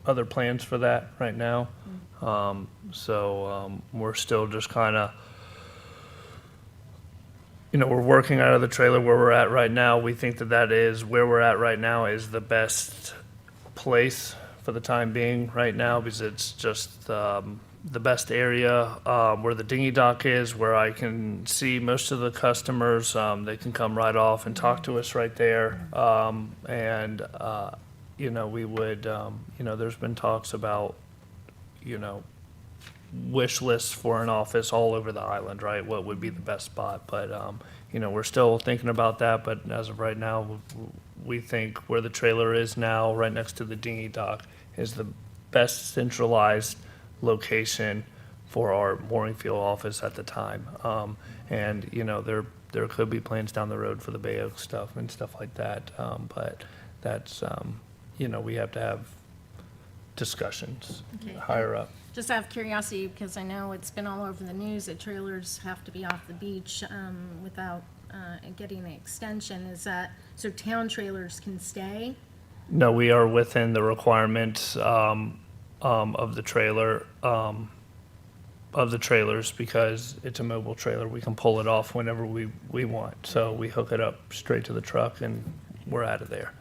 other plans for that right now. We're still just kind of, we're working out of the trailer where we're at right now. We think that is where we're at right now is the best place for the time being right now, because it's just the best area where the dinghy dock is, where I can see most of the customers. They can come right off and talk to us right there. We would, there's been talks about, wish lists for an office all over the island, right? What would be the best spot? But, we're still thinking about that. But as of right now, we think where the trailer is now, right next to the dinghy dock, is the best centralized location for our mooring field office at the time. There could be plans down the road for the Bay Oaks stuff and stuff like that. But that's, we have to have discussions Okay. higher up. Just out of curiosity, because I know it's been all over the news that trailers have to be off the beach without getting an extension. Is that, so town trailers can stay? No, we are within the requirements of the trailer, of the trailers, because it's a mobile trailer. We can pull it off whenever we want. So we hook it up straight to the truck and we're out of there.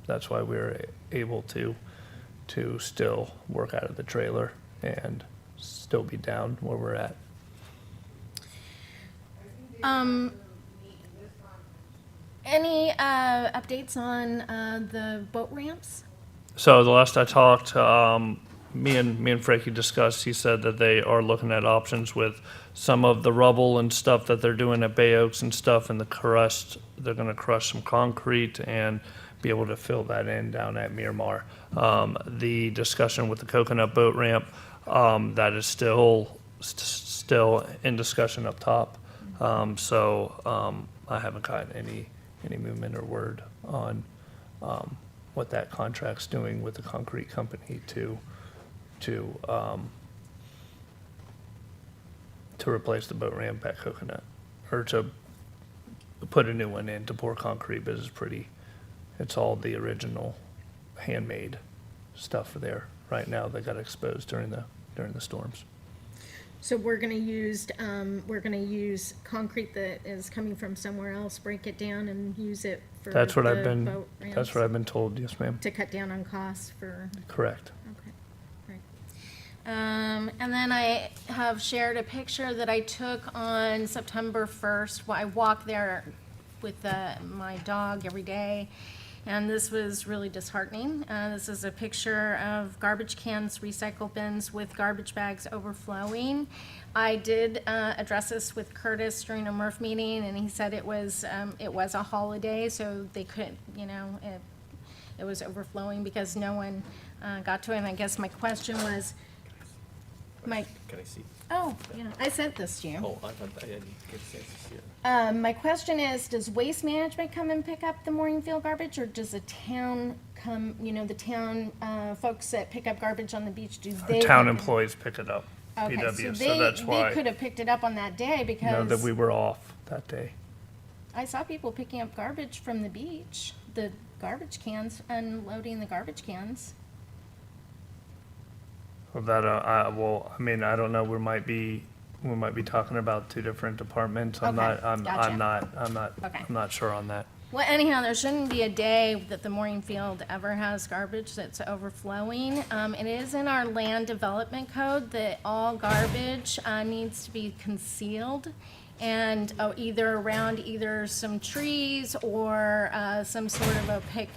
That's why we're able to still work out of the trailer and still be down where we're at. Any updates on the boat ramps? So the last I talked, me and Frankie discussed, he said that they are looking at options with some of the rubble and stuff that they're doing at Bay Oaks and stuff, and they're gonna crush some concrete and be able to fill that in down at Miramar. The discussion with the coconut boat ramp, that is still in discussion up top. I haven't gotten any movement or word on what that contract's doing with the concrete company to replace the boat ramp at Coconut or to put a new one in, to pour concrete, but it's all the original handmade stuff there right now that got exposed during the storms. So we're gonna use concrete that is coming from somewhere else, break it down and use it for That's what I've the been, boat that's ramps what I've been told, yes, ma'am. to cut down on costs for, Correct. okay, right. And then I have shared a picture that I took on September 1st. I walk there with my dog every day, and this was really disheartening. This is a picture of garbage cans, recycle bins with garbage bags overflowing. I did address this with Curtis during a MRF meeting, and he said it was a holiday, so they couldn't, it was overflowing because no one got to it. And I guess my question was, Can I see? oh, yeah, I sent this to you. Oh, I didn't get a chance to see it. My question is, does Waste Management come and pick up the Morningfield garbage, or does the town come, the town folks that pick up garbage on the beach, do they? Town pick it- employees pick it up, Okay, PW, so they that's why, could have picked it up on that day know that because we were off that day. I saw people picking up garbage from the beach, the garbage cans, unloading the garbage cans. Well, that, I don't know, we might be talking about two different departments. I'm Okay, not gotcha. sure on that. Well, anyhow, there shouldn't be a day that the Morningfield ever has garbage that's overflowing. It is in our land development code that all garbage needs to be concealed and either around either some trees or some sort of opaque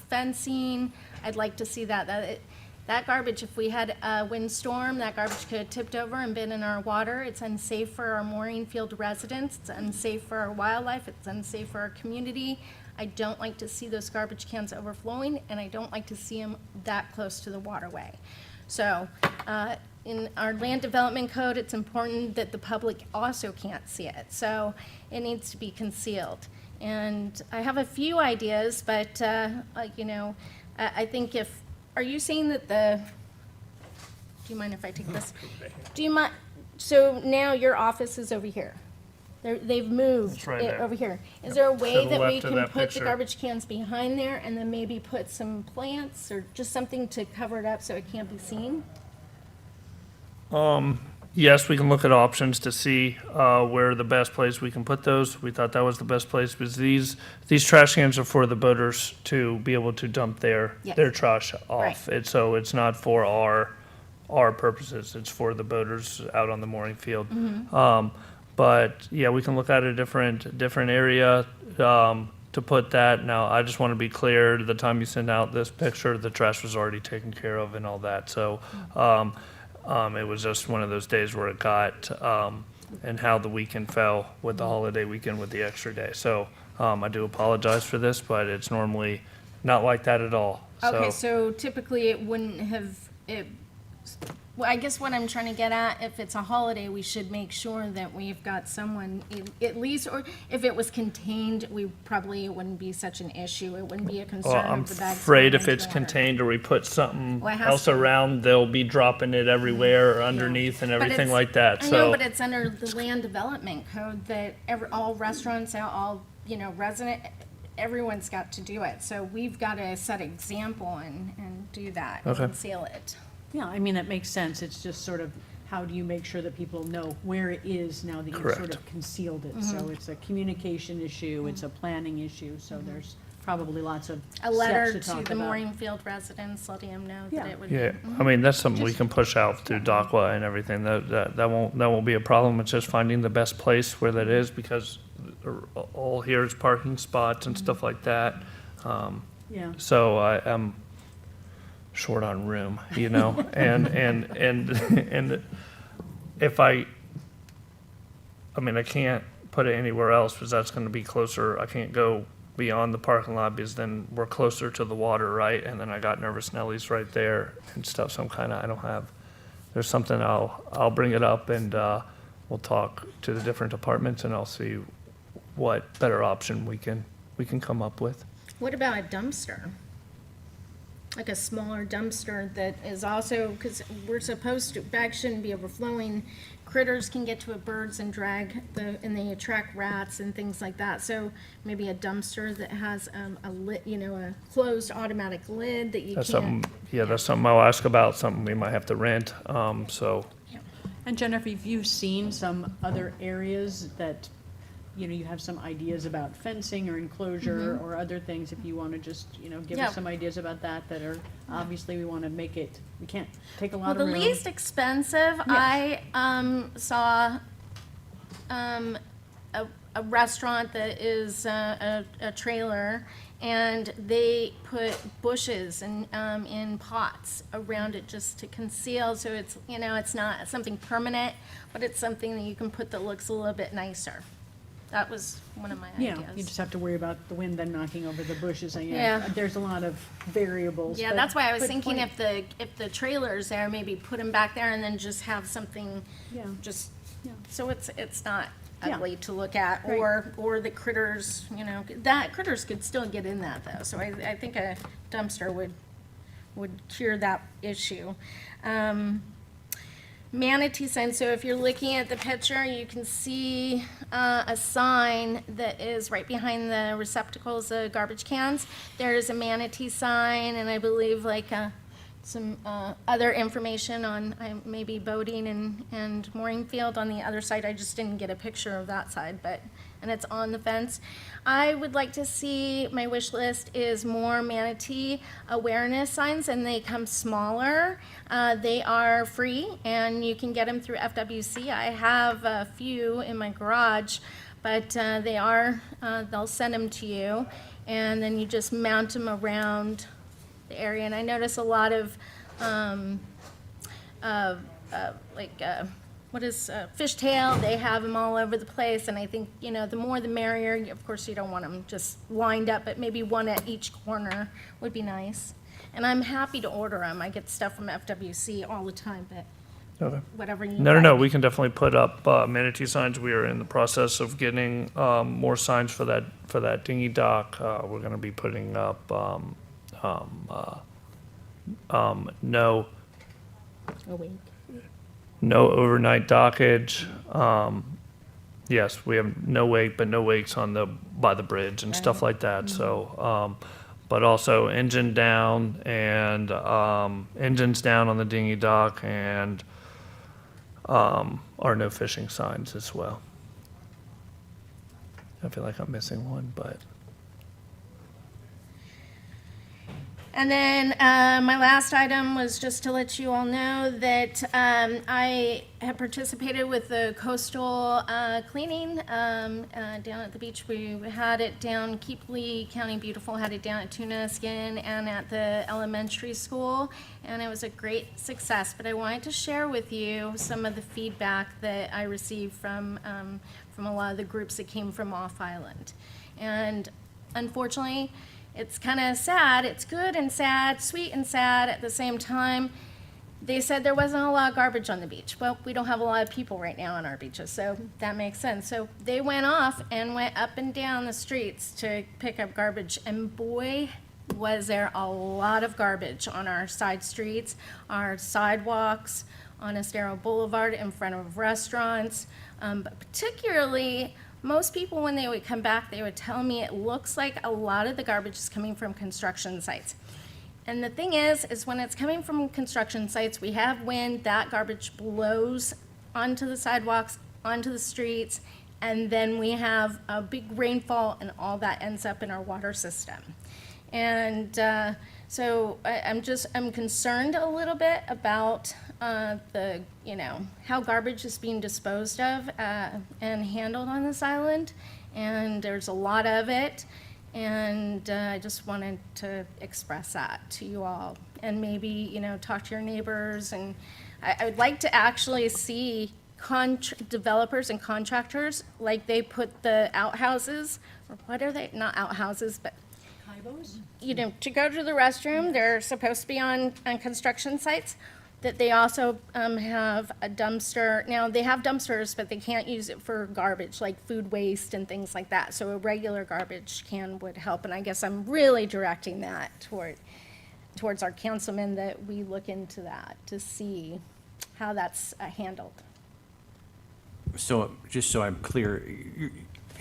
fencing. I'd like to see that. That garbage, if we had a windstorm, that garbage could have tipped over and been in our water. It's unsafe for our Morningfield residents. It's unsafe for our wildlife. It's unsafe for our community. I don't like to see those garbage cans overflowing, and I don't like to see them that close to the waterway. So, in our land development code, it's important that the public also can't see it. So, it needs to be concealed. And I have a few ideas, but, I think are you saying that do you mind if I take this? Do you mind, so now your office is over here. They've moved It's right it there. over here. Is there a To way the that we left of can that put the picture. garbage cans behind there and then maybe put some plants or just something to cover it up so it can't be seen? Yes, we can look at options to see where the best place we can put those. We thought that was the best place because these trash cans are for the boaters to be able to dump their Yes. trash off. Right. So it's not for our purposes. It's for the boaters out on the mooring field. But yeah, we can look at a different area to put that. Now, I just want to be clear, the time you send out this picture, the trash was already taken care of and all that. So it was just one of those days where it got, and how the weekend fell with the holiday weekend with the extra day. So I do apologize for this, but it's normally not like that at all. Okay, so typically it wouldn't have, well, I guess what I'm trying to get at, if it's a holiday, we should make sure that we've got someone, at least, or if it was contained, it wouldn't be such an issue. It wouldn't be a Well, concern I'm of the bags. afraid going if into it's the water. contained or we put something Well, it has else to be. around, they'll be dropping it everywhere or underneath and But everything it's- like that. I know, So but it's under the land development code that all restaurants, all, resident, everyone's got to do it. So we've got to set example and do that, Okay. and seal it. Yeah, I mean, that makes sense. It's just sort of, how do you make sure that people know where it is now that you've sort Correct. of concealed it? So it's a communication issue, it's a planning issue, so there's probably lots of A letter steps to talk the about. Morningfield residents, letting them know that Yeah. it would be. yeah, I mean, that's something we can push out through DACWA and everything. That won't be a problem. It's just finding the best place where that is because all here is parking spots and stuff like that. Yeah, So I am short on room, and if I mean, I can't put it anywhere else because that's going to be closer. I can't go beyond the parking lot because then we're closer to the water, right? And then I got Nervous Nellies right there and stuff. So there's something I'll bring it up and we'll talk to the different departments and I'll see what better option we can come up with. What about a dumpster? like a smaller dumpster that is also, because we're supposed to, bags shouldn't be overflowing. Critters can get to it, birds, and and they attract rats and things like that. So maybe a dumpster that has a lid, a closed automatic lid that you That's can't. something, yeah, that's something I'll ask about, something we might have to rent, so. And Jennifer, if you've seen some other areas that, you have some ideas about fencing or enclosure or other things, if you want to just, give Yeah. us some ideas about that are, obviously, we want to make it, we can't take a Well, lot the of room. least expensive, I saw a restaurant that is a trailer, and they put bushes and in pots around it just to conceal, so it's it's not something permanent, but it's something that you can put that looks a little bit nicer. That was one of my Yeah, ideas. you just have to worry about the wind then knocking over the bushes, and Yeah. there's a lot of variables. Yeah, but- that's why I was but thinking point- if the trailer's there, maybe put them back there and then just have something, Yeah. just, Yeah. so it's not Yeah. ugly to look at, Right. or the critters, that critters could still get in that though, so I think a dumpster would cure that issue. Manatee sign, so if you're looking at the picture, you can see a sign that is right behind the receptacles, the garbage cans. There's a manatee sign, and I believe like some other information on maybe boating and mooring field on the other side. I just didn't get a picture of that side, and it's on the fence. I would like to see, my wish list is more manatee awareness signs, and they come smaller. They are free, and you can get them through FWC. I have a few in my garage, but they'll send them to you, and then you just mount them around the area. And I notice a lot of fishtail, they have them all over the place, and I think, the more the merrier. Of course, you don't want them just lined up, but maybe one at each corner would be nice. And I'm happy to order them. I get stuff from FWC all the time, but Okay. whatever you No, like. we can definitely put up manatee signs. We are in the process of getting more signs for that dinghy dock. We're gonna be putting up no overnight dockage. Yes, we have no wake, but no wakes by the bridge and stuff like that. So, but also engine down and engines down on the dinghy dock, and are no fishing signs as well. I feel like I'm missing one, but. And then my last item was just to let you all know that I have participated with the coastal cleaning down at the beach. We had it down, Keep Lee County Beautiful had it down at Tunaskin and at the elementary school, and it was a great success. But I wanted to share with you some of the feedback that I received from a lot of the groups that came from off island. And unfortunately, it's kind of sad. It's good and sad, sweet and sad at the same time. They said there wasn't a lot of garbage on the beach. Well, we don't have a lot of people right now on our beaches, so that makes sense. So they went off and went up and down the streets to pick up garbage, and boy, was there a lot of garbage on our side streets, our sidewalks, on Estero Boulevard, in front of restaurants, but particularly. Most people, when they would come back, they would tell me it looks like a lot of the garbage is coming from construction sites. And the thing is when it's coming from construction sites, we have wind, that garbage blows onto the sidewalks, onto the streets, and then we have a big rainfall, and all that ends up in our water system. And so I'm concerned a little bit about how garbage is being disposed of and handled on this island, and there's a lot of it, and I just wanted to express that to you all, and maybe, talk to your neighbors, and I would like to actually see developers and contractors, like they put the outhouses, or what are they, not outhouses, but to go to the restroom, they're supposed to be on construction sites, that they also have a dumpster. Now, they have dumpsters, but they can't use it for garbage, like food waste and things like that. So a regular garbage can would help, and I guess I'm really directing that toward towards our councilman that we look into that to see how that's handled. So, just so I'm clear,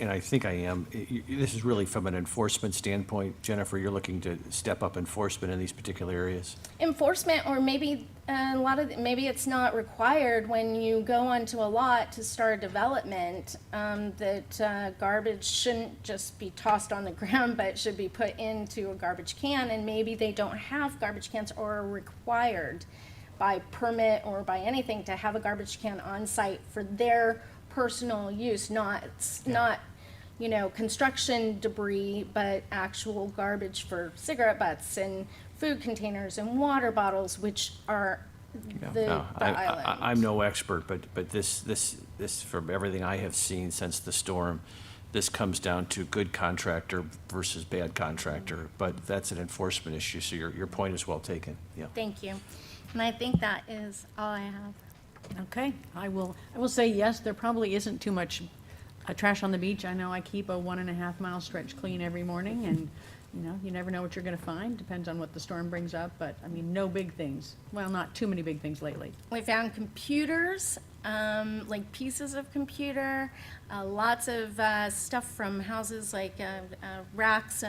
and I think I am, this is really from an enforcement standpoint. Jennifer, you're looking to step up enforcement in these particular areas? Enforcement, or maybe maybe it's not required when you go onto a lot to start development, that garbage shouldn't just be tossed on the ground, but should be put into a garbage can, and maybe they don't have garbage cans or are required by permit or by anything to have a garbage can on site for their personal use, not, construction debris, but actual garbage for cigarette butts and food containers and water bottles, which are the island. I'm no expert, but this, from everything I have seen since the storm, this comes down to good contractor versus bad contractor, but that's an enforcement issue, so your point is well taken, yeah. Thank you. And I think that is all I have. Okay, I will say yes, there probably isn't too much trash on the beach. I know I keep a 1.5 mile stretch clean every morning, and, you never know what you're gonna find, depends on what the storm brings up, but, I mean, no big things. Well, not too many big things lately. We found computers, like pieces of computer, lots of stuff from houses, like racks,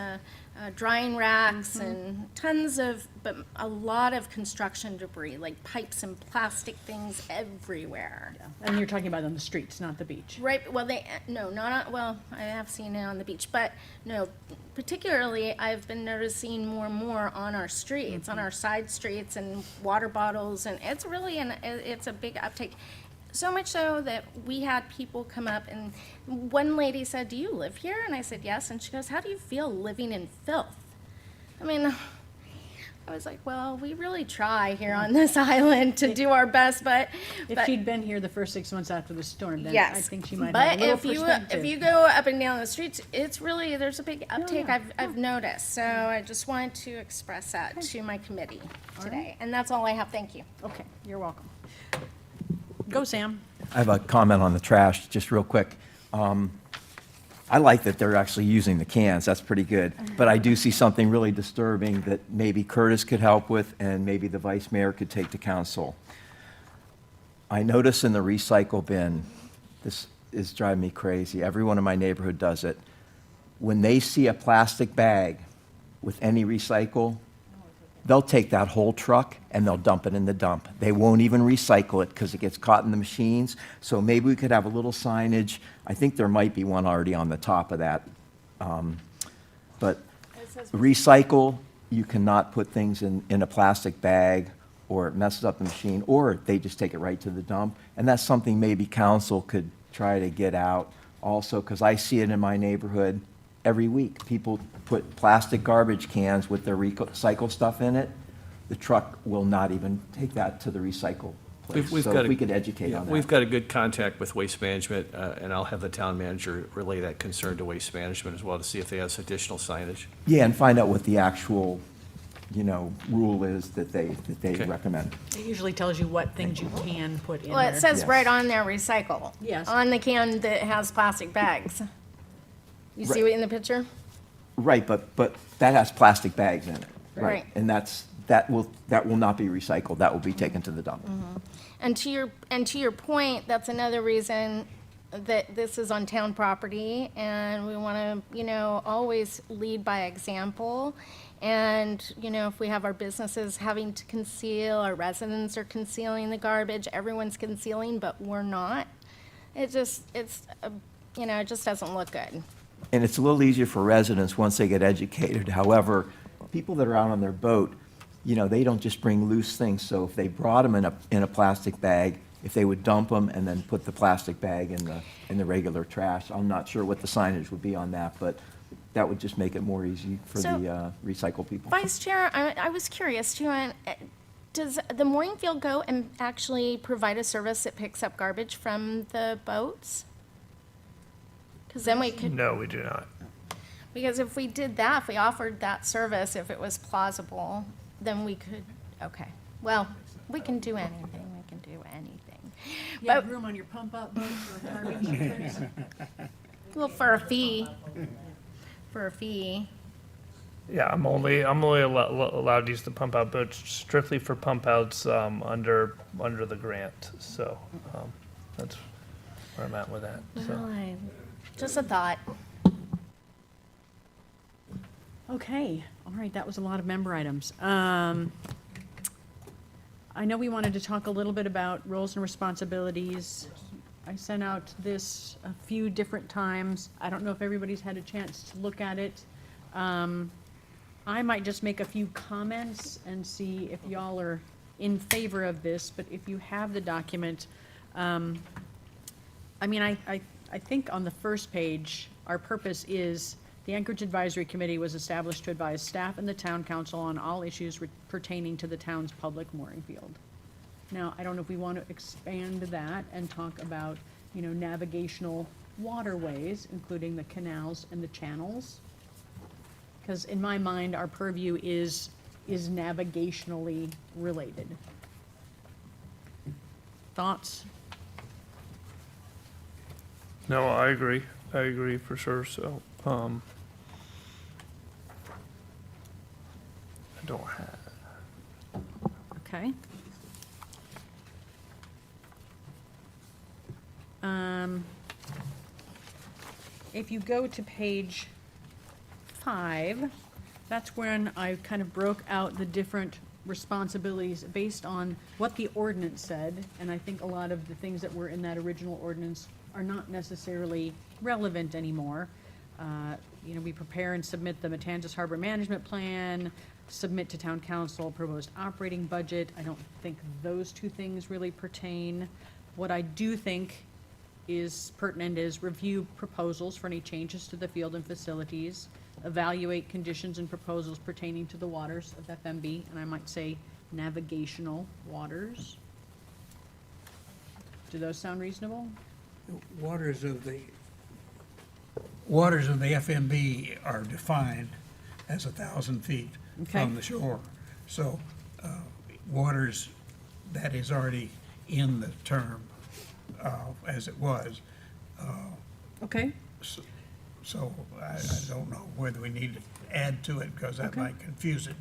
drying racks, and tons of, but a lot of construction debris, like pipes and plastic things everywhere. And you're talking about on the streets, not the beach. Right, well, I have seen it on the beach, but no, particularly, I've been noticing more and more on our streets, on our side streets, and water bottles, and it's really, it's a big uptake. So much so that we had people come up, and one lady said, "Do you live here?" And I said, "Yes." And she goes, "How do you feel living in filth?" I mean, I was like, well, we really try here on this island to do our best, but If she'd been here the first 6 months after the storm, then I yes, think she might but have a little if you perspective. if you go up and down the streets, it's really, there's a big uptake. yeah, I've noticed. So I just wanted to express that to my committee today, and that's all I have. Thank you. Okay, you're welcome. Go, Sam. I have a comment on the trash, just real quick. I like that they're actually using the cans, that's pretty good. But I do see something really disturbing that maybe Curtis could help with, and maybe the vice mayor could take to council. I notice in the recycle bin, this is driving me crazy, everyone in my neighborhood does it. When they see a plastic bag with any recycle, they'll take that whole truck and they'll dump it in the dump. They won't even recycle it because it gets caught in the machines. So maybe we could have a little signage. I think there might be one already on the top of that. But recycle, you cannot put things in a plastic bag or it messes up the machine, or they just take it right to the dump. And that's something maybe council could try to get out also, because I see it in my neighborhood every week. People put plastic garbage cans with their recycle stuff in it. The truck will not even take that to the recycle place. We've So got if a- we could educate on that. We've got a good contact with Waste Management, and I'll have the town manager relay that concern to Waste Management as well to see if they have additional signage. Yeah, and find out what the actual, rule is that they Okay. recommend. It usually tells you what things you can put in Well, there. it says Yes. right on there, recycle. Yes. On the can that has plastic bags. You see what in the picture? Right, but that has plastic bags in it. Right. And that will not be recycled, that will be taken to the dump. And to your point, that's another reason that this is on town property, and we want to, always lead by example. And, if we have our businesses having to conceal, our residents are concealing the garbage, everyone's concealing, but we're not. It just doesn't look good. And it's a little easier for residents once they get educated. However, people that are out on their boat, they don't just bring loose things. So if they brought them in a plastic bag, if they would dump them and then put the plastic bag in the regular trash, I'm not sure what the signage would be on that, but that would just make it more easy for So- the recycle people. Vice Chair, I was curious too, does the mooring field go and actually provide a service that picks up garbage from the boats? Because then we could, No, we do not. because if we did that, if we offered that service, if it was plausible, then we could, okay. Well, we can do anything, we can do anything. You have But, room on your pump-up boat for garbage? well, for a fee. For a fee. Yeah, I'm only allowed to use the pump out boats strictly for pump outs, under the grant, so, that's where I'm at with that, so. Just a thought. Okay, all right, that was a lot of member items. I know we wanted to talk a little bit about roles and responsibilities. I sent out this a few different times. I don't know if everybody's had a chance to look at it. I might just make a few comments and see if y'all are in favor of this, but if you have the document, I mean, I think on the first page, our purpose is, the Anchorage Advisory Committee was established to advise staff and the town council on all issues pertaining to the town's public mooring field. Now, I don't know if we want to expand that and talk about, you know, navigational waterways, including the canals and the channels. Because in my mind, our purview is navigationally related. Thoughts? No, I agree for sure, so, I don't have, Okay. If you go to page 5, that's when I kind of broke out the different responsibilities based on what the ordinance said, and I think a lot of the things that were in that original ordinance are not necessarily relevant anymore. You know, we prepare and submit the Matanzas Harbor Management Plan, submit to town council proposed operating budget. I don't think those two things really pertain. What I do think is pertinent is review proposals for any changes to the field and facilities, evaluate conditions and proposals pertaining to the waters of FMB, and I might say navigational waters. Do those sound reasonable? Waters of the FMB are defined as 1,000 feet Okay. from the shore. So, waters, that is already in the term, as it was. Okay. So I don't know whether we need to add to it, because that Okay. might confuse it.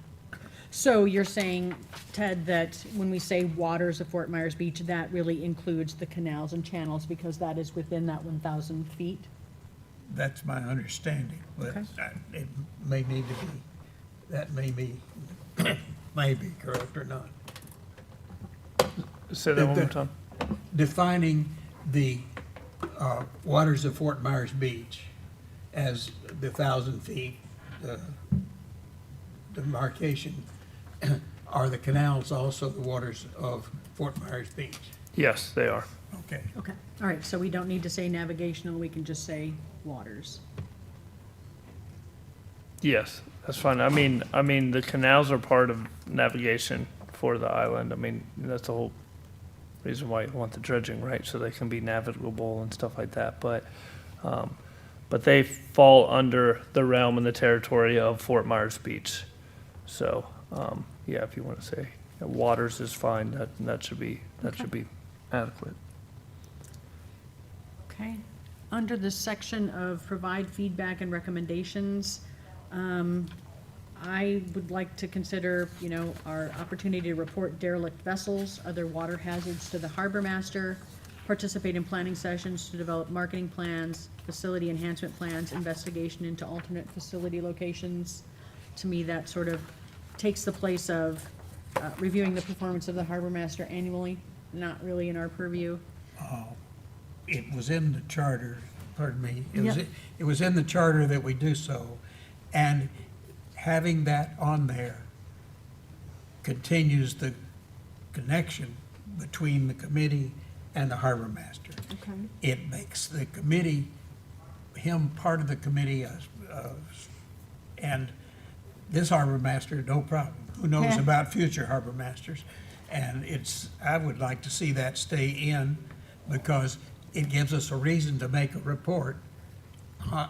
So you're saying, Ted, that when we say waters of Fort Myers Beach, that really includes the canals and channels because that is within that 1,000 feet? That's my understanding, but Okay. it may need to be, that may be, may be correct or not. say that one more time. Defining the waters of Fort Myers Beach as the 1,000 feet demarcation. Are the canals also the waters of Fort Myers Beach? Yes, they are. Okay. Okay, all right, so we don't need to say navigational, we can just say waters. Yes, that's fine. I mean, the canals are part of navigation for the island. I mean, that's the whole reason why you want the dredging, right? So they can be navigable and stuff like that. But they fall under the realm and the territory of Fort Myers Beach. So, yeah, if you want to say waters is fine, that should be adequate. Okay, under the section of provide feedback and recommendations, I would like to consider, you know, our opportunity to report derelict vessels, other water hazards to the harbor master, participate in planning sessions to develop marketing plans, facility enhancement plans, investigation into alternate facility locations. To me, that sort of takes the place of reviewing the performance of the harbor master annually, not really in our purview. It was in the charter, pardon me, Yep. it was in the charter that we do so, and having that on there continues the connection between the committee and the harbor master. Okay. It makes the committee, him part of the committee, and this harbor master, no problem. Who knows Yeah. about future harbor masters? And I would like to see that stay in, because it gives us a reason to make a report.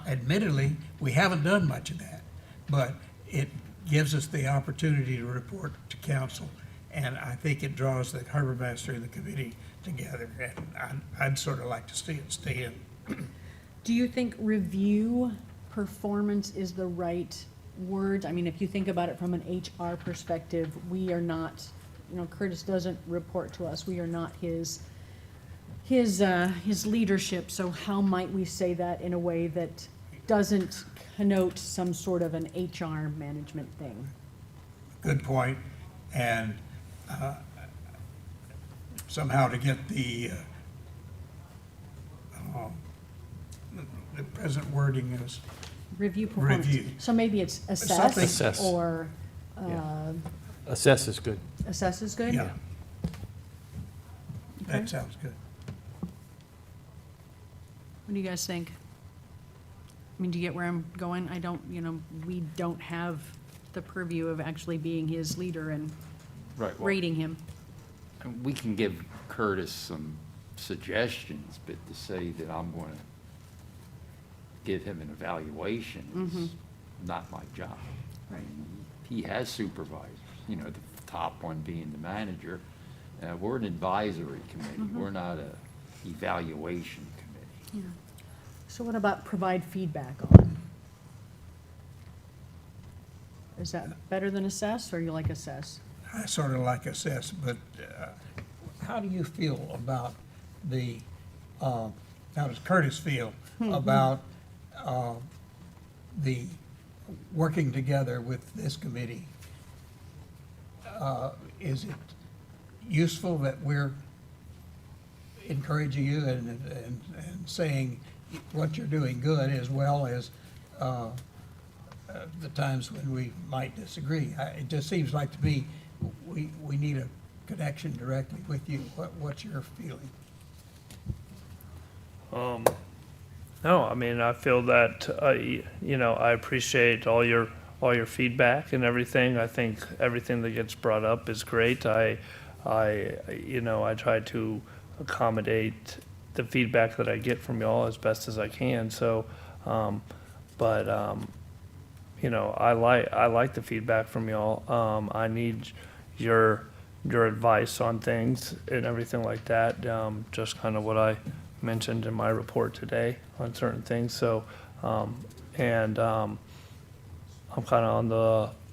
Admittedly, we haven't done much of that, but it gives us the opportunity to report to council. And I think it draws the harbor master and the committee together, and I'd sort of like to see it stay in. Do you think review performance is the right words, I mean, if you think about it from an HR perspective, we are not, Curtis doesn't report to us. We are not his leadership. So how might we say that in a way that doesn't connote some sort of an HR management thing? Good point. And somehow to get the present wording is Review performance. Review. So maybe it's Something- assess Assess. or, Assess is good. assess is good? Yeah, Okay. that sounds good. What do you guys think? I mean, do you get where I'm going? I don't, we don't have the purview of actually being his leader and Right, well, rating him. we can give Curtis some suggestions, but to say that I'm going to give him an evaluation is not my job. Right. He has supervisors, the top one being the manager. We're an advisory committee. We're not a evaluation committee. Yeah. So what about provide feedback on? Is that better than assess, or you like assess? I sort of like assess, but how do you feel about how does Curtis feel about the working together with this committee? Is it useful that we're encouraging you and saying what you're doing good, as well as the times when we might disagree? It just seems like to me, we need a connection directly with you. What's your feeling? No, I mean, I feel that, I appreciate all your feedback and everything. I think everything that gets brought up is great. I try to accommodate the feedback that I get from y'all as best as I can. So, I like the feedback from y'all. I need your advice on things and everything like that. Just kind of what I mentioned in my report today on certain things. So, I'm kind of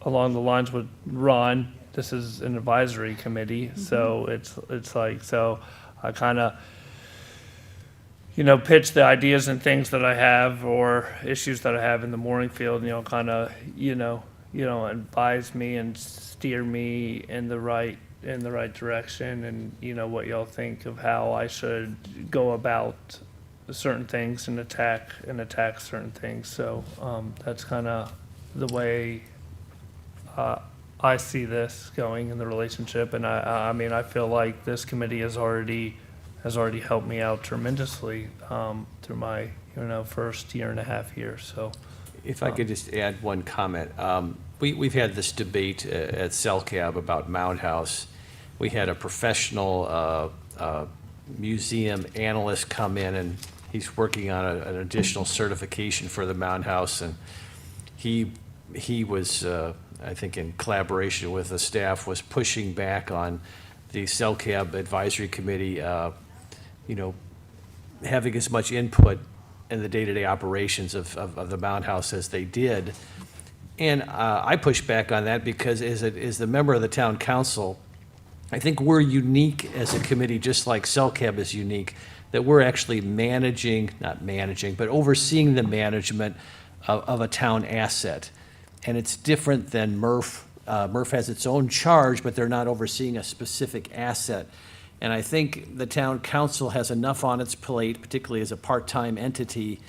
along the lines with Ron. This is an advisory committee, so it's like, so I kind of, pitch the ideas and things that I have or issues that I have in the mooring field, kind of, advise me and steer me in the right direction, and, what y'all think of how I should go about certain things and attack certain things. So, that's kind of the way, I see this going in the relationship, and I mean, I feel like this committee has already helped me out tremendously through my first year and a half here. So, If I could just add one comment. We've had this debate at CellCab about Mound House. We had a professional museum analyst come in, and he's working on an additional certification for the Mound House, and he was, I think in collaboration with the staff, was pushing back on the CellCab Advisory Committee, having as much input in the day-to-day operations of the Mound House as they did. And I pushed back on that because as the member of the town council, I think we're unique as a committee, just like CellCab is unique, that we're actually not managing, but overseeing the management of a town asset. And it's different than MRF. MRF has its own charge, but they're not overseeing a specific asset. And I think the town council has enough on its plate, particularly as a part-time entity,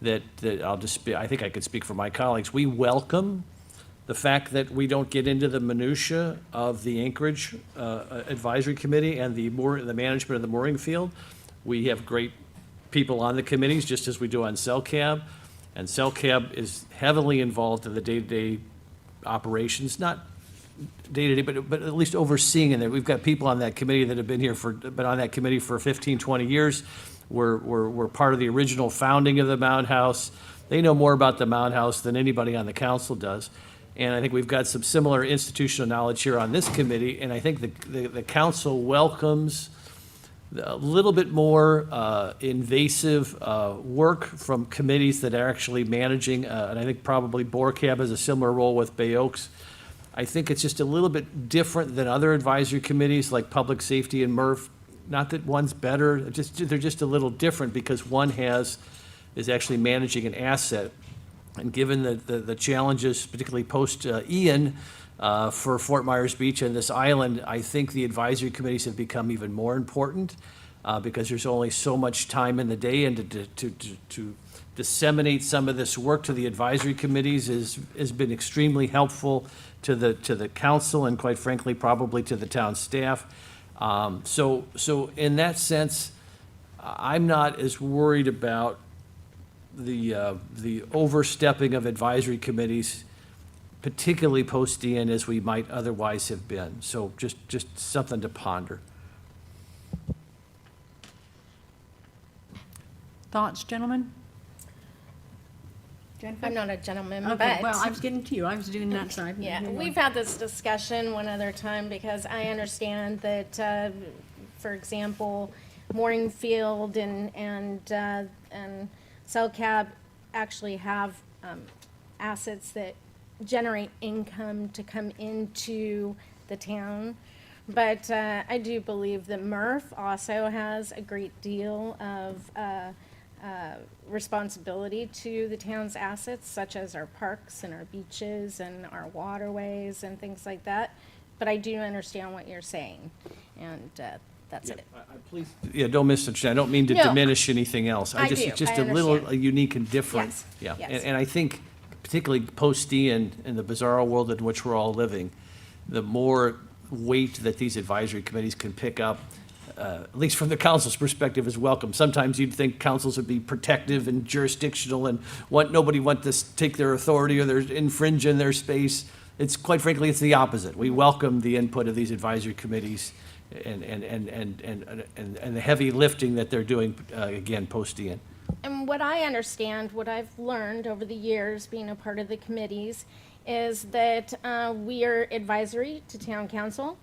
that I think I could speak for my colleagues. We welcome the fact that we don't get into the minutia of the Anchorage Advisory Committee and the management of the mooring field. We have great people on the committees, just as we do on CellCab. And CellCab is heavily involved in the day-to-day operations, not day-to-day, but at least overseeing it. We've got people on that committee that have been on that committee for 15, 20 years. We're part of the original founding of the Mound House. They know more about the Mound House than anybody on the council does. And I think we've got some similar institutional knowledge here on this committee, and I think the council welcomes a little bit more invasive work from committees that are actually managing, and I think probably BORCAB has a similar role with Bay Oaks. I think it's just a little bit different than other advisory committees like Public Safety and MRF. Not that one's better, they're just a little different because one is actually managing an asset. And given the challenges, particularly post-Ian, for Fort Myers Beach and this island, I think the advisory committees have become even more important because there's only so much time in the day, and to disseminate some of this work to the advisory committees has been extremely helpful to the council and, quite frankly, probably to the town staff. So in that sense, I'm not as worried about the overstepping of advisory committees, particularly post-Ian, as we might otherwise have been. So just something to ponder. Thoughts, gentlemen? Jennifer? I'm not a gentleman, Okay, but. well, I was getting to you. I was doing that side. Yeah, You we've want- had this discussion one other time because I understand that, for example, Mooringfield and CellCab actually have assets that generate income to come into the town. But I do believe that MRF also has a great deal of responsibility to the town's assets, such as our parks and our beaches and our waterways and things like that. But I do understand what you're saying, and that's it. Please, yeah, don't misunderstand. I don't mean to No. diminish anything else. I do. It's just I a little understand. unique and different. Yes, Yeah, yes. and I think particularly post-Ian and the bizarre world in which we're all living, the more weight that these advisory committees can pick up, at least from the council's perspective, is welcome. Sometimes you'd think councils would be protective and jurisdictional and nobody want to take their authority or infringe in their space. It's quite frankly, it's the opposite. We welcome the input of these advisory committees and the heavy lifting that they're doing, again, post-Ian. And what I understand, what I've learned over the years being a part of the committees, is that we are advisory to town council,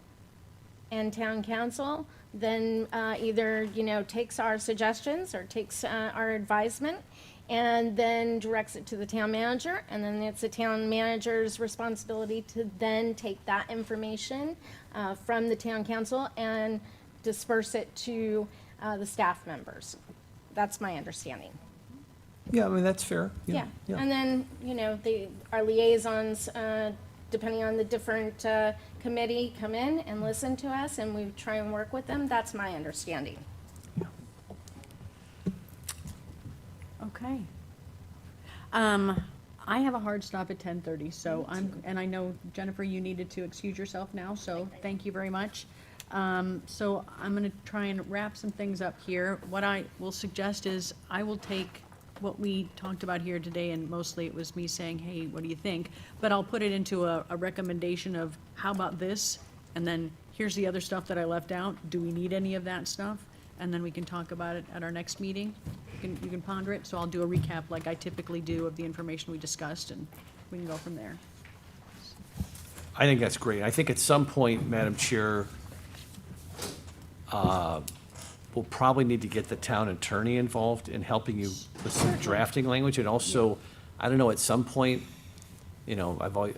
and town council then either, takes our suggestions or takes our advisement and then directs it to the town manager, and then it's the town manager's responsibility to then take that information from the town council and disperse it to the staff members. That's my understanding. Yeah, I mean, that's fair. Yeah, and then, our liaisons, depending on the different committee, come in and listen to us, and we try and work with them. That's my understanding. Okay. I have a hard stop at 10:30, so and I know, Jennifer, you needed to excuse yourself now, so thank you very much. So I'm gonna try and wrap some things up here. What I will suggest is I will take what we talked about here today, and mostly it was me saying, hey, what do you think? But I'll put it into a recommendation of, how about this? And then here's the other stuff that I left out. Do we need any of that stuff? And then we can talk about it at our next meeting. You can ponder it, so I'll do a recap like I typically do of the information we discussed, and we can go from there. I think that's great. I think at some point, Madam Chair, we'll probably need to get the town attorney involved in helping you with some drafting language, and also, I don't know, at some point, I've always,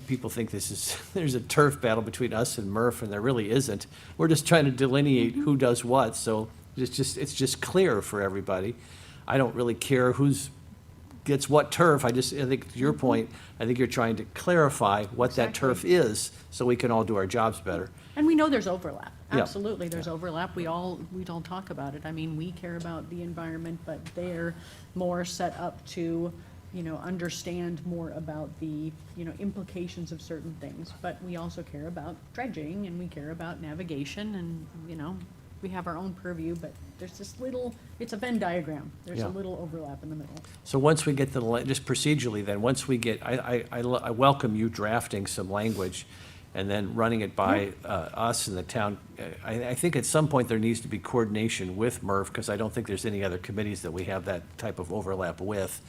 people think there's a turf battle between us and MRF, and there really isn't. We're just trying to delineate who does what, so it's just clear for everybody. I don't really care gets what turf. I think to your point, I think you're trying to clarify what that turf is, so we can all do our jobs better. And we know there's overlap. Yeah. Absolutely, there's overlap. We all talk about it. I mean, we care about the environment, but they're more set up to, understand more about the, implications of certain things. But we also care about dredging, and we care about navigation, and, we have our own purview, but there's this little, it's a Venn diagram. There's Yeah. a little overlap in the middle. So once we get just procedurally then, once we get, I welcome you drafting some language and then running it by us and the town. I think at some point there needs to be coordination with MRF, because I don't think there's any other committees that we have that type of overlap with.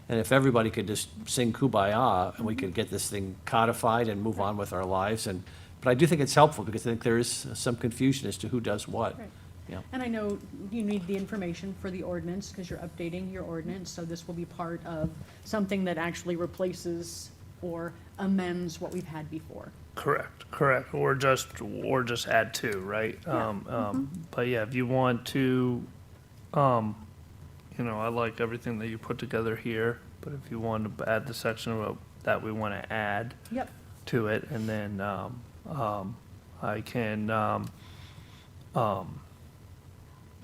And if everybody could just sing Kumbaya, and we could get this thing codified and move on with our lives. But I do think it's helpful, because I think there is some confusion as to who does what. Right. Yeah. And I know you need the information for the ordinance, because you're updating your ordinance, so this will be part of something that actually replaces or amends what we've had before. Correct, or just add to, right? But yeah, if you want to, I like everything that you put together here, but if you want to add the section about that we want to add Yep. to it, and then,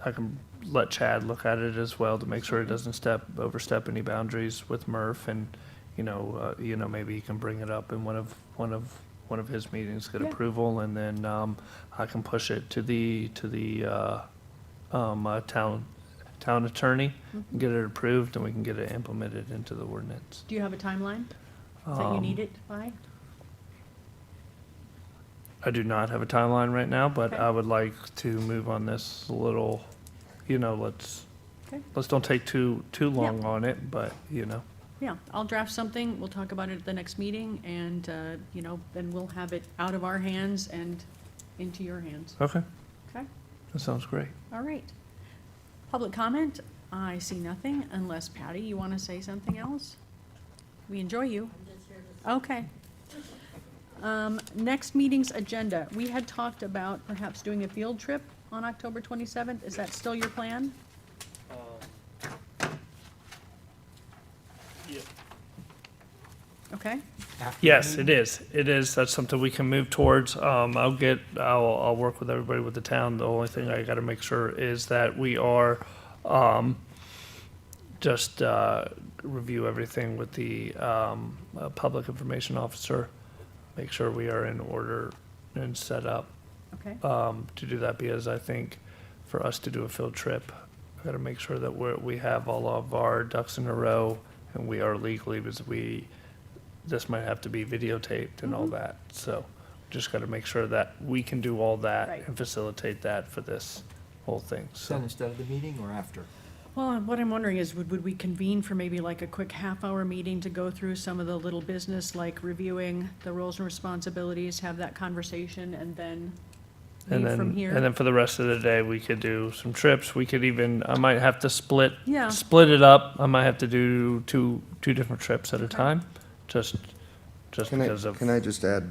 I can let Chad look at it as well to make sure he doesn't overstep any boundaries with Murph, and, maybe he can bring it up in one of his meetings, get Yeah. approval, and then, I can push it to the town attorney, and get it approved, and we can get it implemented into the ordinance. Do you have a timeline that you need it by? I do not have a timeline right now, but Okay. I would like to move on this a little, let's Okay. don't take too long on it, but, Yeah, I'll draft something, we'll talk about it at the next meeting, and, then we'll have it out of our hands and into your hands. Okay, Okay? that sounds great. All right. Public comment? I see nothing, unless Patty, you want to say something else? We enjoy you. Okay. Next meeting's agenda. We had talked about perhaps doing a field trip on October 27th. Is that still your plan? Okay, Yes, it is. It is. That's something we can move towards. I'll work with everybody with the town. The only thing I gotta make sure is that we are, just, review everything with the, public information officer. Make sure we are in order and set up, okay, to do that, because I think for us to do a field trip, I gotta make sure that we have all of our ducks in a row, and we are legally, because this might have to be videotaped and all that, so just gotta make sure that we can do all that Right. and facilitate that for this whole thing, Then so. instead of the meeting or after? well, what I'm wondering is, would we convene for maybe like a quick half-hour meeting to go through some of the little business, like reviewing the roles and responsibilities, have that conversation, and then And leave from then, here? and then for the rest of the day, we could do some trips, we could even, I might have to split Yeah. it up, I might have to do two different trips at a time, just because of. Can I just add,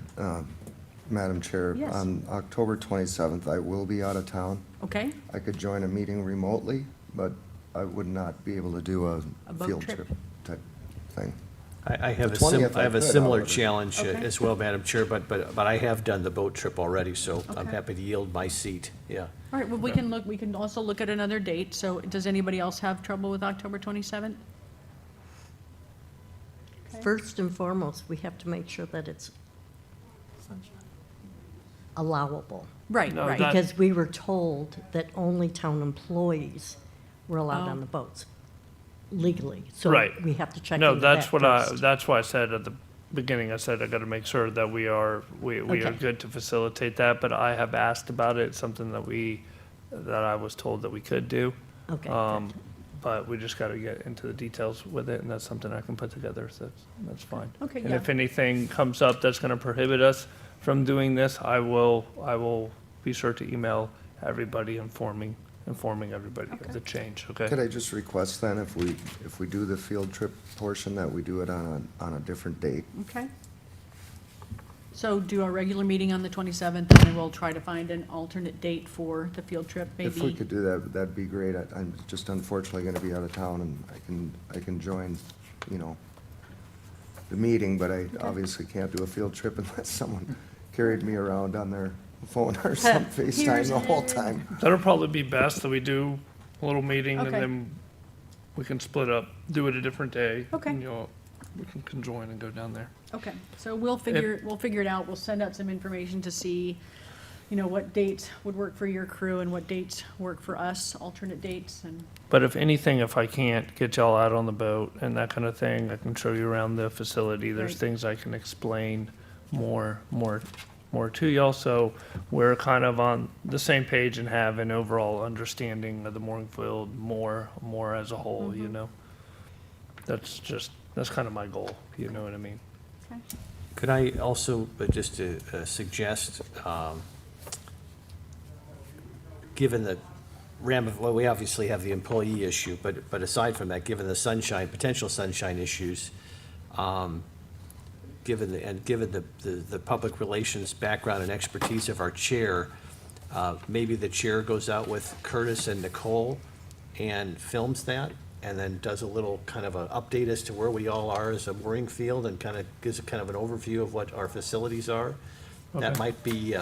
Madam Chair? Yes. On October 27th, I will be out of town. Okay, I could join a meeting remotely, but I would not be able to do A a boat field trip. trip type thing. I have The a 20th I have I a could, similar however. challenge Okay. as well, Madam Chair, but I have done the boat trip already, so I'm Okay. happy to yield my seat, yeah. all right, well, we can also look at another date, so does anybody else have trouble with October 27th? First and foremost, we have to make sure that it's allowable. Right, No, right. that- Because we were told that only town employees were allowed Oh. on the boats legally. So Right. we have to check No, into that that's first. that's why I said at the beginning, I said I gotta make sure that we are Okay. good to facilitate that, but I have asked about it, something that I was told that we could do. Okay, Um, good. but we just gotta get into the details with it, and that's something I can put together, so that's fine. Okay, And yeah. if anything comes up that's gonna prohibit us from doing this, I will be sure to email everybody informing everybody Okay. of the change, okay? Could I just request then, if we do the field trip portion, that we do it on a different date? Okay. So do our regular meeting on the 27th, and then we'll try to find an alternate date for the field trip, If we maybe. could do that, that'd be great. I'm just unfortunately gonna be out of town, and I can join, the meeting, but I obviously can't do a field trip unless someone carried me around on their phone or some FaceTime the whole time. That'll probably be best, that we do a little meeting, and Okay. then we can split up, do it a different day. Okay. And we can conjoin and go down there. Okay, so we'll figure it out. We'll send out some information to see, what dates would work for your crew and what dates work for us, alternate dates, and, But if anything, if I can't get y'all out on the boat and that kind of thing, I can show you around the facility. There's Right. things I can explain more to y'all, so we're kind of on the same page and have an overall understanding of the mooring field more as a whole, Mm-hmm. That's kind of my goal, you know what I mean? okay. Could I also suggest, given the well, we obviously have the employee issue, but aside from that, given the sunshine, potential sunshine issues, given the public relations background and expertise of our chair, maybe the chair goes out with Curtis and Nicole and films that, and then does a little kind of an update as to where we all are as a mooring field, and kind of gives a kind of an overview of what our facilities are. That Okay. might be,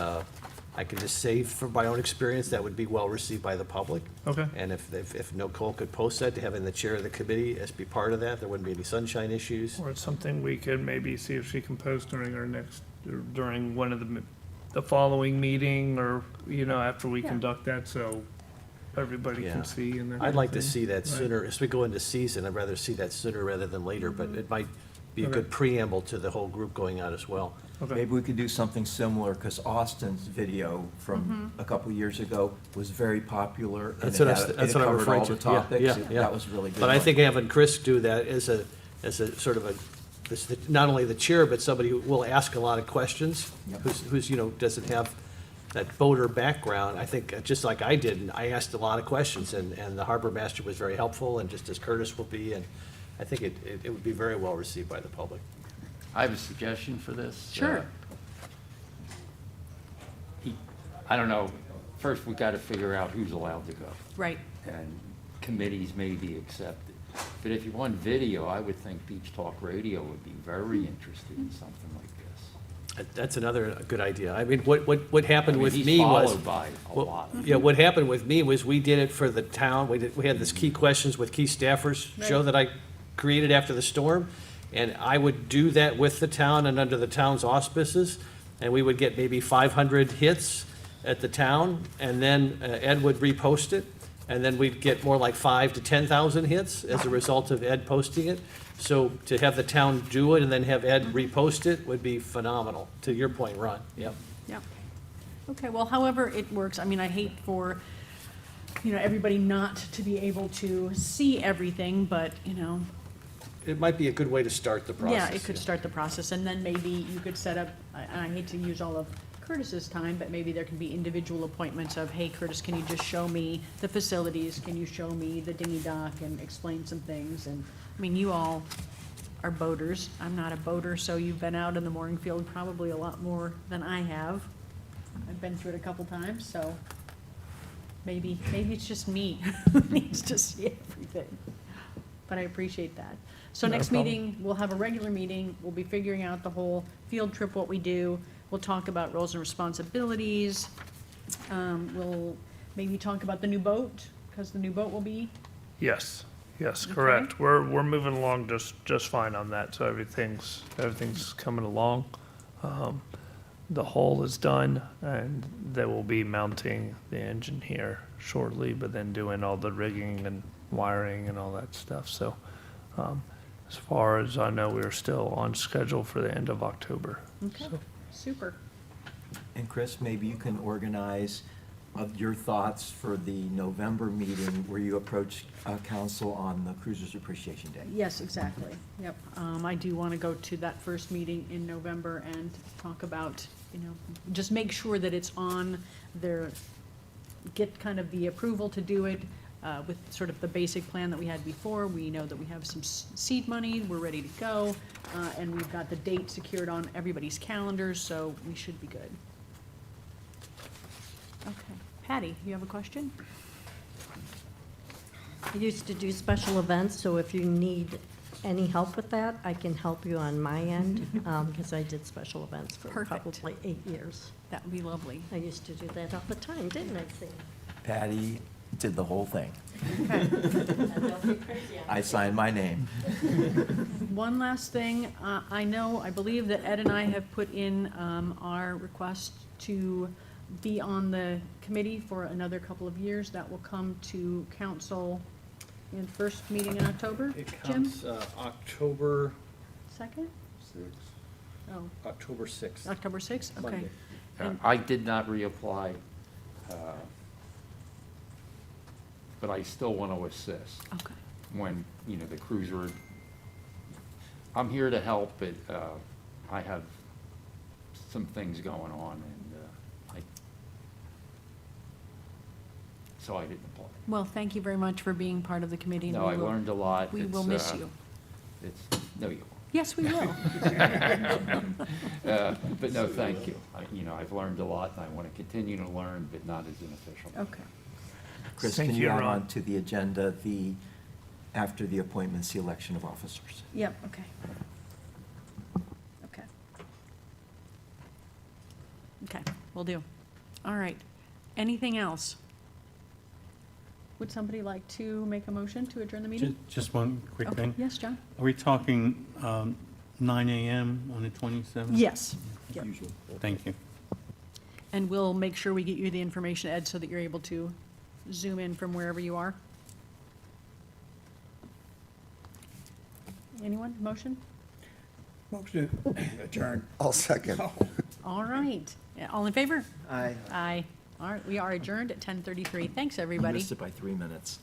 I can just say from my own experience, that would be well received by the public. Okay. And if Nicole could post that, to having the chair of the committee as be part of that, there wouldn't be any sunshine issues. Or it's something we could maybe see if she can post during our next, or during one of the following meeting, or, after we Yeah. conduct that, so everybody Yeah. can see and that. I'd like to kind of see that thing. Right. sooner, as we go into season, I'd rather see that sooner rather than later, but it might be a Okay. good preamble to the whole group going out as well. Okay. Maybe we could do something similar, because Austin's video from a couple years ago was very popular. and That's it what had- that's and what it I'm covered all referring the to. Yeah, topics. yeah, yeah. That was really good. But I one. think having Chris do that as a sort of not only the chair, but somebody who will ask a lot of questions, Yep. who's, doesn't have that boater background, I think, just like I did, and I asked a lot of questions, and the harbor master was very helpful, and just as Curtis will be, and I think it would be very well received by the public. I have a suggestion for this. Sure. I don't know, first we gotta figure out who's allowed to go, Right. and committees may be accepted. But if you want video, I would think Beach Talk Radio would be very interested in something like this. That's another good idea. I mean, what happened with He's me was. followed by a Well, lot. yeah, what happened with me was we did it for the town. We had this key questions with key staffers show that I created after the storm. And I would do that with the town and under the town's auspices. And we would get maybe 500 hits at the town, and then Ed would repost it. And then we'd get more like 5,000 to 10,000 hits as a result of Ed posting it. So to have the town do it and then have Ed repost it would be phenomenal, to your point, Ron. Yep. Yeah. Okay, well, however it works, I mean, I hate for, everybody not to be able to see everything, but, It might be a good way to start the process. yeah, it could start the process, and then maybe you could set up, and I hate to use all of Curtis's time, but maybe there can be individual appointments of, hey, Curtis, can you just show me the facilities? Can you show me the dinghy dock and explain some things? And, I mean, you all are boaters. I'm not a boater, so you've been out in the mooring field probably a lot more than I have. I've been through it a couple times, so maybe it's just me who needs to see everything. But I appreciate that. So Not a next problem. meeting, we'll have a regular meeting. We'll be figuring out the whole field trip, what we do. We'll talk about roles and responsibilities. We'll maybe talk about the new boat, because the new boat will be, Yes, yes, Okay. correct. We're moving along just fine on that, so everything's coming along. The hull is done, and they will be mounting the engine here shortly, but then doing all the rigging and wiring and all that stuff. So, as far as I know, we're still on schedule for the end of October. okay, So, super. And Chris, maybe you can organize your thoughts for the November meeting where you approach council on the Cruisers Appreciation Day. Yes, exactly. Yep. I do want to go to that first meeting in November and talk about, just make sure that it's on their, get kind of the approval to do it with sort of the basic plan that we had before. We know that we have some seed money, we're ready to go, and we've got the date secured on everybody's calendars, so we should be good. Okay. Patty, you have a question? I used to do special events, so if you need any help with that, I can help you on my end, because I did special events for Perfect. probably 8 years. That would be lovely. I used to do that all the time, didn't I, Sam? Patty did the whole thing. Don't be crazy on me. I signed my name. One last thing, I believe that Ed and I have put in our request to be on the committee for another couple of years. That will come to council in first meeting in October. It Jim? comes October Second? Oh, October 6th. October 6th? Okay. Monday. And- I did not reapply, but I still want to assist Okay. when, the cruiser, I'm here to help, but I have some things going on, and so I didn't apply. Well, thank you very much for being part of the committee. and No, we I will- learned a lot. We will It's, miss you. No, you won't. Yes, we will. But no, thank you. I've learned a lot, and I want to continue to learn, but not as an official. Okay. Chris, Thank can you, you add Ron. on to the agenda, after the appointments, the election of officers? Yep, okay. Okay. Okay, will do. All right. Anything else? Would somebody like to make a motion to adjourn the meeting? Just one quick Okay, thing. yes, John? Are we talking 9 AM on the 27th? Yes. Yep. Thank you. And we'll make sure we get you the information, Ed, so that you're able to zoom in from wherever you are. Anyone? Motion? Motion adjourned. I'll second. All right. Yeah, all in favor? Aye. Aye. All right, we are adjourned at 10:33. Thanks, You everybody. missed it by 3 minutes.